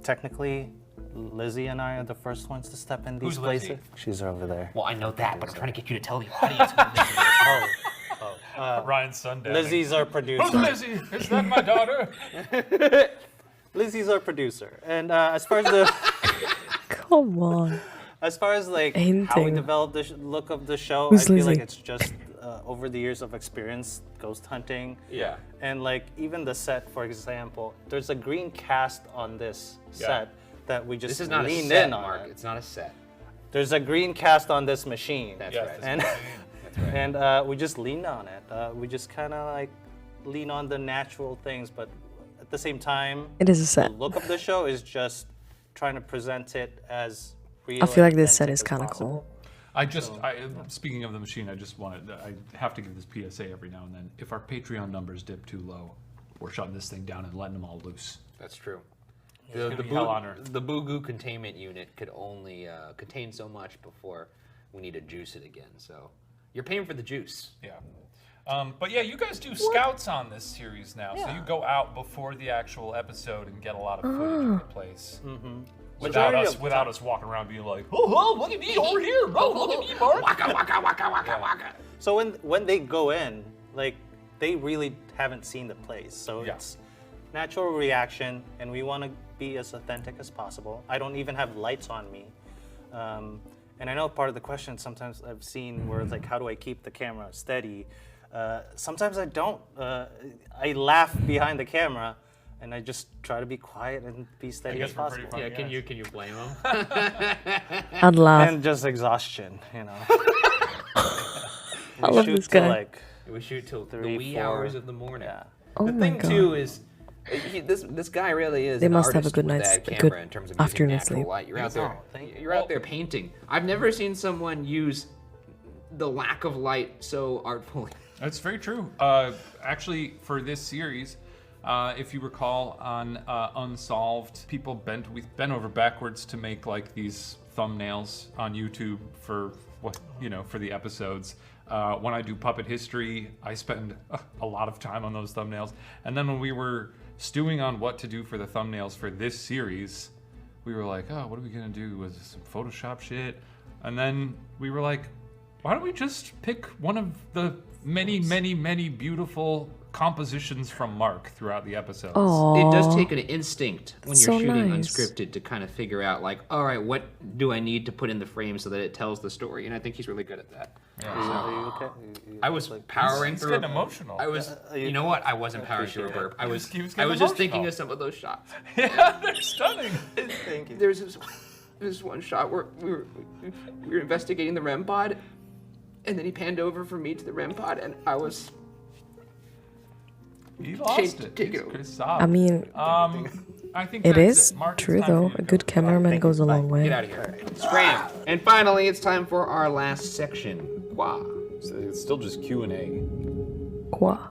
Speaker 10: Technically, Lizzie and I are the first ones to step in these
Speaker 2: Who's Lizzie?
Speaker 10: places. She's over there.
Speaker 3: Well, I know that, but I'm trying to get you to tell the audience who this is.
Speaker 2: Ryan Sunday.
Speaker 10: Lizzie's our
Speaker 2: Who's
Speaker 10: producer.
Speaker 2: Lizzie? Is that my daughter?
Speaker 10: Lizzie's our producer. And as far as the
Speaker 1: Come on.
Speaker 10: As far as like how we
Speaker 1: Anything.
Speaker 10: developed the look of the show,
Speaker 1: Who's
Speaker 10: I feel like
Speaker 1: Lizzie?
Speaker 10: it's just over the years of experience ghost hunting.
Speaker 2: Yeah.
Speaker 10: And like even the set, for example, there's a green cast on this set that we just
Speaker 3: This is not a
Speaker 10: leaned
Speaker 3: set,
Speaker 10: in on.
Speaker 3: Mark.
Speaker 10: it.
Speaker 3: It's not a set.
Speaker 10: There's a green cast on this machine.
Speaker 3: That's
Speaker 2: Yes,
Speaker 3: right.
Speaker 10: and
Speaker 3: That's right.
Speaker 10: and we just leaned on it. We just kind of like lean on the natural things, but at the same time,
Speaker 1: It is a
Speaker 10: the
Speaker 1: set.
Speaker 10: look of the show is just trying to present it as real.
Speaker 1: I feel like
Speaker 10: and
Speaker 1: this set
Speaker 10: authentic
Speaker 1: is
Speaker 10: as
Speaker 1: kind of
Speaker 10: possible.
Speaker 1: cool.
Speaker 2: Speaking of the machine, I have to give this PSA every now and then. If our Patreon numbers dip too low, we're shutting this thing down and letting them all loose.
Speaker 3: That's true.
Speaker 2: gonna be hell on earth.
Speaker 3: The Boo containment unit could only contain so much before we need to juice it again. So you're paying for the juice.
Speaker 2: Yeah. But yeah, you guys do scouts on this series now, so you go out before the actual episode and get a lot of footage of the place. Without us walking around being like, oh, look at me over here, bro, look at me, Mark.
Speaker 3: Waka waka waka waka waka.
Speaker 10: So when they go in, like they really haven't seen the place, so
Speaker 2: Yeah.
Speaker 10: it's natural reaction, and we want to be as authentic as possible. I don't even have lights on me, and I know part of the question sometimes I've seen where it's like, how do I keep the camera steady? Sometimes I don't. I laugh behind the camera, and I just try to be quiet and be steady as possible.
Speaker 3: Yeah, can you blame him?
Speaker 1: I'd laugh.
Speaker 10: And just exhaustion, you know.
Speaker 1: I love
Speaker 10: shoot
Speaker 1: this
Speaker 10: till,
Speaker 1: guy.
Speaker 10: like,
Speaker 3: We shoot till the
Speaker 10: 3,
Speaker 3: wee
Speaker 10: 4,
Speaker 3: hours of the morning.
Speaker 10: yeah.
Speaker 1: Oh
Speaker 3: The
Speaker 1: my
Speaker 3: thing
Speaker 1: god.
Speaker 3: too is, This guy really is.
Speaker 1: They
Speaker 3: an
Speaker 1: must have a
Speaker 3: artist
Speaker 1: good
Speaker 3: with
Speaker 1: night's
Speaker 3: that
Speaker 1: good
Speaker 3: camera in terms of using
Speaker 1: afternoon
Speaker 3: natural
Speaker 1: sleep.
Speaker 3: light. You're out there.
Speaker 10: Thank you.
Speaker 3: You're out there painting. I've never seen someone use the lack of light so artfully.
Speaker 2: That's very true. Actually, for this series, if you recall, on Unsolved, people we've bent over backwards to make like these thumbnails on YouTube for for the episodes. When I do Puppet History, I spend a lot of time on those thumbnails. And then when we were stewing on what to do for the thumbnails for this series, we were like, oh, what are we gonna do with some Photoshop shit? And then we were like, why don't we just pick one of the many, many, many beautiful compositions from Mark throughout the episodes?
Speaker 1: Aww.
Speaker 3: It does take an instinct when you're
Speaker 1: So
Speaker 3: shooting
Speaker 1: nice.
Speaker 3: unscripted to kind of figure out, like, all right, what do I need to put in the frame so that it tells the story? And I think he's really good at that.
Speaker 10: Are you okay?
Speaker 3: I was powering
Speaker 2: He's
Speaker 3: through.
Speaker 2: getting emotional.
Speaker 3: I was. You know what? I wasn't powering through a burp. I was.
Speaker 2: he was
Speaker 3: I
Speaker 2: getting
Speaker 3: was just thinking
Speaker 2: emotional.
Speaker 3: of some of those shots.
Speaker 2: Yeah, they're stunning.
Speaker 10: Thank you.
Speaker 3: There's this one shot where we were investigating the REM pod, and then he panned over from me to the REM pod, and I was.
Speaker 2: He lost it.
Speaker 3: Take
Speaker 2: He's
Speaker 3: it over.
Speaker 2: Chris Sob.
Speaker 1: I mean,
Speaker 2: I think
Speaker 1: it
Speaker 2: that's
Speaker 1: is
Speaker 2: Mark, it's
Speaker 1: true
Speaker 2: time for
Speaker 1: though.
Speaker 2: you to
Speaker 1: A
Speaker 2: go.
Speaker 1: good cameraman goes a long way.
Speaker 3: Get out of here. Scram. And finally, it's time for our last section. Qua.
Speaker 2: So it's still just Q&A.
Speaker 1: Qua.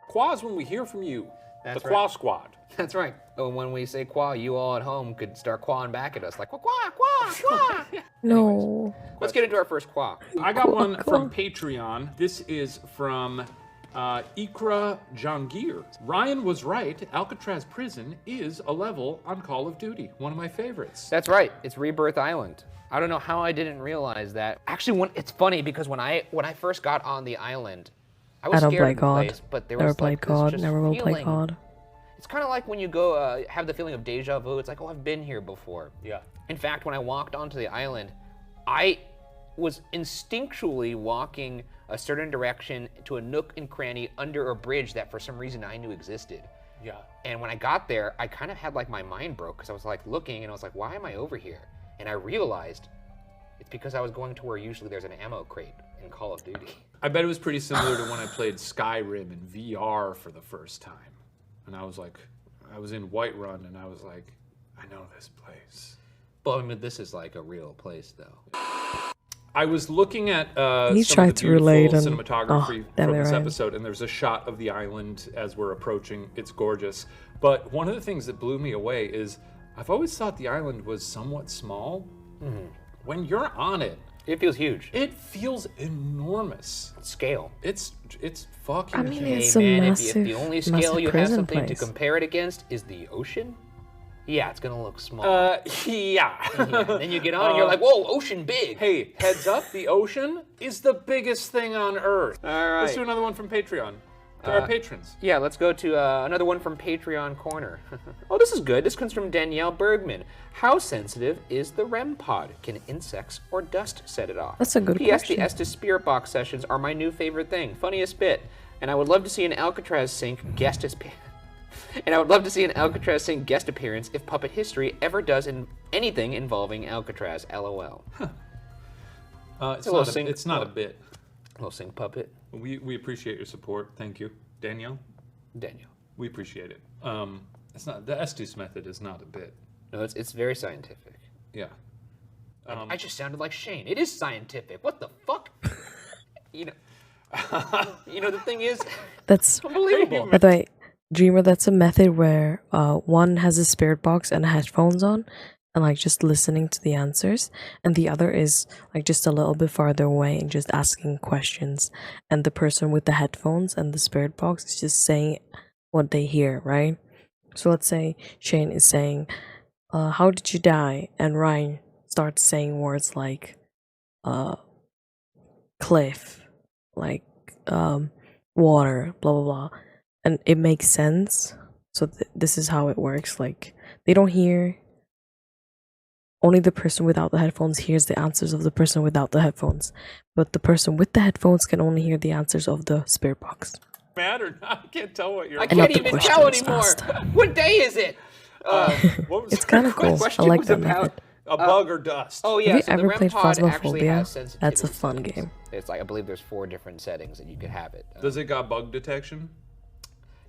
Speaker 2: Qua is when we hear from you.
Speaker 3: That's
Speaker 2: the Qua
Speaker 3: right.
Speaker 2: Squad.
Speaker 3: That's right. And when we say qua, you all at home could start quaing back at us like, qua, qua, qua.
Speaker 1: No.
Speaker 3: Let's get into our first qua.
Speaker 2: I got one from Patreon. This is from Ikra Jangir. Ryan was right. Alcatraz Prison is a level on Call of Duty. One of my favorites.
Speaker 3: That's right. It's Rebirth Island. I don't know how I didn't realize that. Actually, it's funny because when I first got on the island, I was
Speaker 1: I don't
Speaker 3: scared
Speaker 1: play
Speaker 3: of the
Speaker 1: COD.
Speaker 3: place, but there
Speaker 1: Never
Speaker 3: was
Speaker 1: played
Speaker 3: like this
Speaker 1: COD.
Speaker 3: just
Speaker 1: Never will play
Speaker 3: feeling.
Speaker 1: COD.
Speaker 3: It's kind of like when you go have the feeling of deja vu. It's like, oh, I've been here before.
Speaker 2: Yeah.
Speaker 3: In fact, when I walked onto the island, I was instinctually walking a certain direction to a nook and cranny under a bridge that for some reason I knew existed.
Speaker 2: Yeah.
Speaker 3: And when I got there, I kind of had like my mind broke because I was like looking and I was like, why am I over here? And I realized it's because I was going to where usually there's an ammo crate in Call of Duty.
Speaker 2: I bet it was pretty similar to when I played Skyrim in VR for the first time. And I was like, I was in Whiterun and I was like, I know this place.
Speaker 3: But I mean, this is like a real place though.
Speaker 2: I was looking at
Speaker 1: He
Speaker 2: some
Speaker 1: tried
Speaker 2: of the
Speaker 1: to relate
Speaker 2: beautiful
Speaker 1: and-
Speaker 2: cinematography
Speaker 1: oh, damn
Speaker 2: from
Speaker 1: it,
Speaker 2: this
Speaker 1: Ryan.
Speaker 2: episode, and there's a shot of the island as we're approaching. It's gorgeous. But one of the things that blew me away is I've always thought the island was somewhat small.
Speaker 3: Mm-hmm.
Speaker 2: When you're on it,
Speaker 3: It feels huge.
Speaker 2: it feels enormous.
Speaker 3: Scale.
Speaker 2: It's fucking
Speaker 1: I mean,
Speaker 2: huge.
Speaker 1: it's
Speaker 3: Hey
Speaker 1: a
Speaker 3: man, if
Speaker 1: massive,
Speaker 3: the only scale
Speaker 1: massive
Speaker 3: you have
Speaker 1: prison
Speaker 3: something
Speaker 1: place.
Speaker 3: to compare it against is the ocean, yeah, it's gonna look small.
Speaker 2: Yeah.
Speaker 3: And then you get on and you're like, whoa, ocean big.
Speaker 2: Hey, heads up, the ocean is the biggest thing on Earth.
Speaker 3: All right.
Speaker 2: Let's do another one from Patreon. To our patrons.
Speaker 3: Yeah, let's go to another one from Patreon Corner. Oh, this is good. This comes from Danielle Bergman. How sensitive is the REM pod? Can insects or dust set it off?
Speaker 1: That's a good
Speaker 3: P.S.
Speaker 1: question.
Speaker 3: The Estes Spirit Box sessions are my new favorite thing. Funniest bit. And I would love to see an Alcatraz Sync guest appearance if Puppet History ever does anything involving Alcatraz. LOL.
Speaker 2: It's not a bit.
Speaker 3: Little sync puppet.
Speaker 2: We appreciate your support. Thank you, Danielle.
Speaker 3: Daniel.
Speaker 2: We appreciate it. It's not the Estes method is not a bit.
Speaker 3: No, it's very scientific.
Speaker 2: Yeah.
Speaker 3: I just sounded like Shane. It is scientific. What the fuck? you know, the thing is,
Speaker 1: That's
Speaker 3: unbelievable.
Speaker 1: by the way, Dreamer. That's a method where one has a spirit box and headphones on, and like just listening to the answers, and the other is like just a little bit farther away and just asking questions, and the person with the headphones and the spirit box is just saying what they hear, right? So let's say Shane is saying, how did you die? And Ryan starts saying words like cliff, like water, blah blah blah, and it makes sense. So this is how it works. Like they don't hear. Only the person without the headphones hears the answers of the person without the headphones, but the person with the headphones can only hear the answers of the spirit box.
Speaker 2: Matter. I can't tell what you're.
Speaker 3: I
Speaker 1: And not
Speaker 3: can't
Speaker 1: the
Speaker 3: even tell
Speaker 1: questions
Speaker 3: anymore.
Speaker 1: fast.
Speaker 3: What day is it?
Speaker 2: What was
Speaker 1: It's kind of
Speaker 3: The
Speaker 1: cool. I
Speaker 3: question
Speaker 1: like
Speaker 3: was
Speaker 1: that
Speaker 3: about
Speaker 1: method.
Speaker 2: A bug or dust?
Speaker 9: Oh yeah,
Speaker 1: Have you
Speaker 9: so the
Speaker 1: ever
Speaker 9: REM
Speaker 1: played
Speaker 9: pod actually
Speaker 1: Phasmophobia?
Speaker 9: has sensitivity
Speaker 1: That's a fun
Speaker 9: settings.
Speaker 1: game.
Speaker 9: It's like I believe there's 4 different settings that you could have it.
Speaker 2: Does it got bug detection?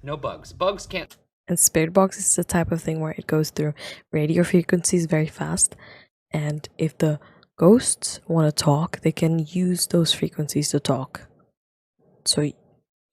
Speaker 9: No bugs. Bugs can't.
Speaker 1: And Spirit Box is the type of thing where it goes through radio frequencies very fast, and if the ghosts want to talk, they can use those frequencies to talk. So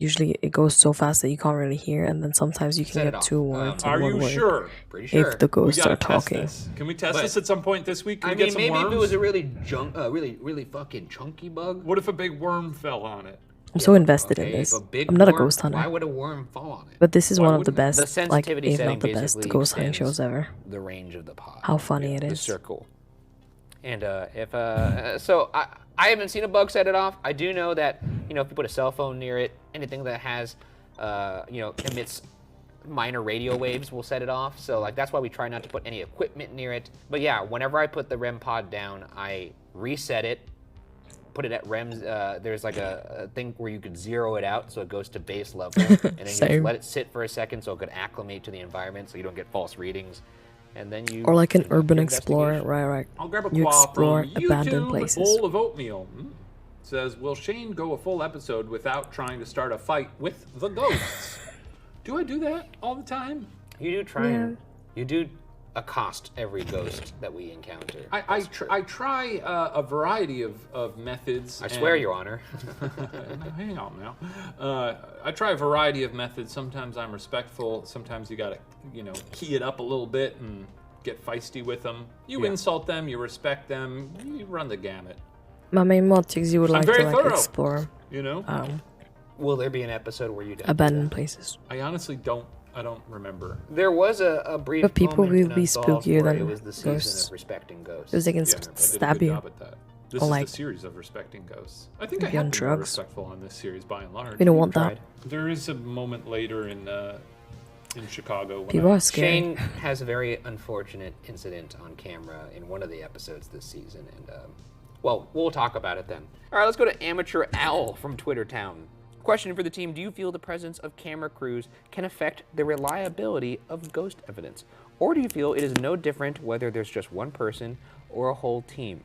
Speaker 1: usually it goes so fast that you can't really hear, and then sometimes you can
Speaker 9: Set it
Speaker 1: get
Speaker 9: off.
Speaker 1: 2 words
Speaker 2: Are
Speaker 1: in one
Speaker 2: you
Speaker 1: word
Speaker 2: sure?
Speaker 9: Pretty sure.
Speaker 1: if the
Speaker 2: We
Speaker 1: ghosts
Speaker 2: gotta
Speaker 1: are
Speaker 2: test
Speaker 1: talking.
Speaker 2: this. Can we test
Speaker 9: But-
Speaker 2: this at some point this week? Can
Speaker 9: I
Speaker 2: we get
Speaker 9: mean,
Speaker 2: some
Speaker 9: maybe
Speaker 2: worms?
Speaker 9: if it was a really really fucking chunky bug.
Speaker 2: What if a big worm fell on it?
Speaker 1: I'm so invested
Speaker 9: Okay,
Speaker 1: in this.
Speaker 9: if a big
Speaker 1: I'm not a
Speaker 9: worm-
Speaker 1: ghost hunter,
Speaker 9: Why would a worm fall on it?
Speaker 1: but this is
Speaker 2: Why
Speaker 1: one of the
Speaker 2: wouldn't it?
Speaker 1: best,
Speaker 9: The
Speaker 1: like
Speaker 9: sensitivity
Speaker 1: if
Speaker 9: setting
Speaker 1: not the best,
Speaker 9: basically
Speaker 1: ghost hunting
Speaker 9: extends
Speaker 1: shows ever.
Speaker 9: the range of the pod.
Speaker 1: How funny it
Speaker 9: The
Speaker 1: is.
Speaker 9: circle. And so I haven't seen a bug set it off. I do know that if you put a cell phone near it, anything that has emits minor radio waves will set it off. So like that's why we try not to put any equipment near it. But yeah, whenever I put the REM pod down, I reset it, put it at REM's. There's like a thing where you could zero it out so it goes to base level, and then you just
Speaker 1: Same.
Speaker 9: let it sit for a second so it could acclimate to the environment so you don't get false readings. And then you
Speaker 1: Or like an
Speaker 9: conduct
Speaker 1: urban
Speaker 9: your
Speaker 1: explorer,
Speaker 9: investigation.
Speaker 1: right?
Speaker 2: I'll grab a
Speaker 1: You
Speaker 2: quaff
Speaker 1: explore
Speaker 2: from
Speaker 1: abandoned
Speaker 2: YouTube,
Speaker 1: places.
Speaker 2: A bowl of oatmeal. Says, will Shane go a full episode without trying to start a fight with the ghosts? Do I do that all the time?
Speaker 9: You do try and you do accost every ghost that we encounter.
Speaker 2: I try a variety of methods.
Speaker 9: I swear,
Speaker 2: and-
Speaker 9: Your Honor.
Speaker 2: Hang on now. I try a variety of methods. Sometimes I'm respectful. Sometimes you gotta, key it up a little bit and get feisty with them. You insult them, you respect them, you run the gamut.
Speaker 1: My main mod is you would
Speaker 2: I'm
Speaker 1: like to
Speaker 2: very
Speaker 1: like
Speaker 2: thorough.
Speaker 1: explore
Speaker 9: Will there be an episode where you don't?
Speaker 1: abandoned places.
Speaker 2: I honestly don't remember.
Speaker 9: There was a brief
Speaker 1: But people
Speaker 9: moment in
Speaker 1: will be
Speaker 9: Unsolved
Speaker 1: spookier
Speaker 9: where
Speaker 1: than
Speaker 9: it was the season
Speaker 1: ghosts.
Speaker 9: of respecting ghosts.
Speaker 1: Because they can
Speaker 2: Yeah, I did a
Speaker 1: stab
Speaker 2: good
Speaker 1: you.
Speaker 2: job at that. This
Speaker 1: Or
Speaker 2: is
Speaker 1: like
Speaker 2: the series of respecting ghosts. I think I
Speaker 1: be on
Speaker 2: have been more
Speaker 1: drugs.
Speaker 2: respectful on this series by and large.
Speaker 1: We don't want that.
Speaker 9: tried.
Speaker 2: There is a moment later in Chicago when
Speaker 1: People
Speaker 2: I,
Speaker 1: are scary.
Speaker 9: Shane has a very unfortunate incident on camera in one of the episodes this season, and well, we'll talk about it then. All right, let's go to Amateur Owl from Twitter Town. Question for the team: do you feel the presence of camera crews can affect the reliability of ghost evidence, or do you feel it is no different whether there's just one person or a whole team?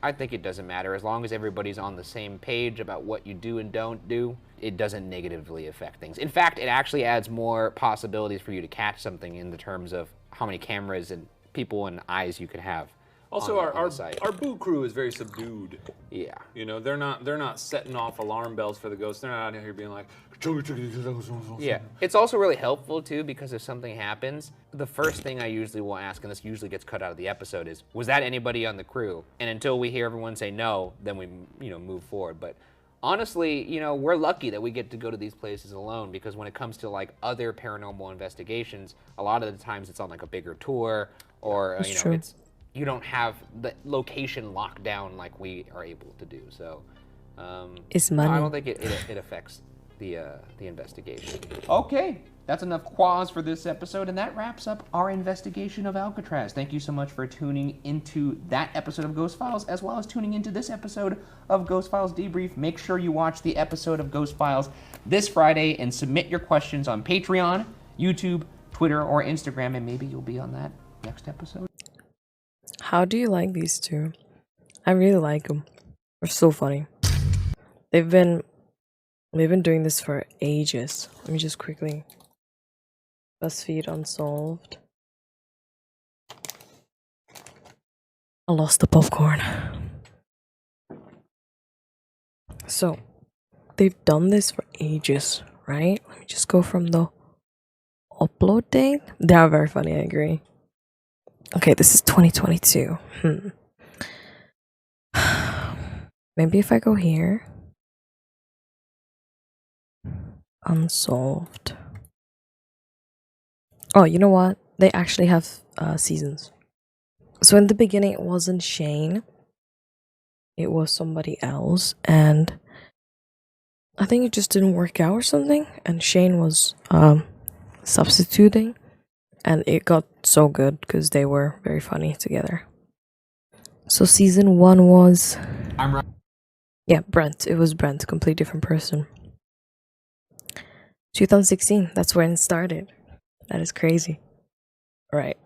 Speaker 9: I think it doesn't matter as long as everybody's on the same page about what you do and don't do. It doesn't negatively affect things. In fact, it actually adds more possibilities for you to catch something in the terms of how many cameras and people and eyes you could have.
Speaker 2: also
Speaker 9: on
Speaker 2: our
Speaker 9: the site.
Speaker 2: our boo crew is very subdued.
Speaker 9: Yeah.
Speaker 2: They're not setting off alarm bells for the ghosts. They're not out here being like,
Speaker 9: Yeah, it's also really helpful too because if something happens, the first thing I usually will ask, and this usually gets cut out of the episode, is was that anybody on the crew? And until we hear everyone say no, then we move forward. But honestly, we're lucky that we get to go to these places alone because when it comes to like other paranormal investigations, a lot of the times it's on like a bigger tour or
Speaker 1: true.
Speaker 9: you don't have the location locked down like we are able to do. So
Speaker 1: It's
Speaker 9: I
Speaker 1: money.
Speaker 9: don't think it affects the investigation. Okay, that's enough quaz for this episode, and that wraps up our investigation of Alcatraz. Thank you so much for tuning into that episode of Ghost Files, as well as tuning into this episode of Ghost Files Debrief. Make sure you watch the episode of Ghost Files this Friday and submit your questions on Patreon, YouTube, Twitter, or Instagram, and maybe you'll be on that next episode.
Speaker 1: How do you like these two? I really like them. They're so funny. They've been doing this for ages. Let me just quickly BuzzFeed Unsolved. I lost the popcorn. So they've done this for ages, right? Let me just go from the upload date. They are very funny, I agree. Okay, this is 2022. Maybe if I go here. Unsolved. Oh, you know what? They actually have seasons. So in the beginning, it wasn't Shane. It was somebody else. And I think it just didn't work out or something. And Shane was substituting. And it got so good because they were very funny together. So season 1 was...
Speaker 3: I'm right.
Speaker 1: Yeah, Brent. It was Brent. Completely different person. 2016. That's when it started. That is crazy. Right.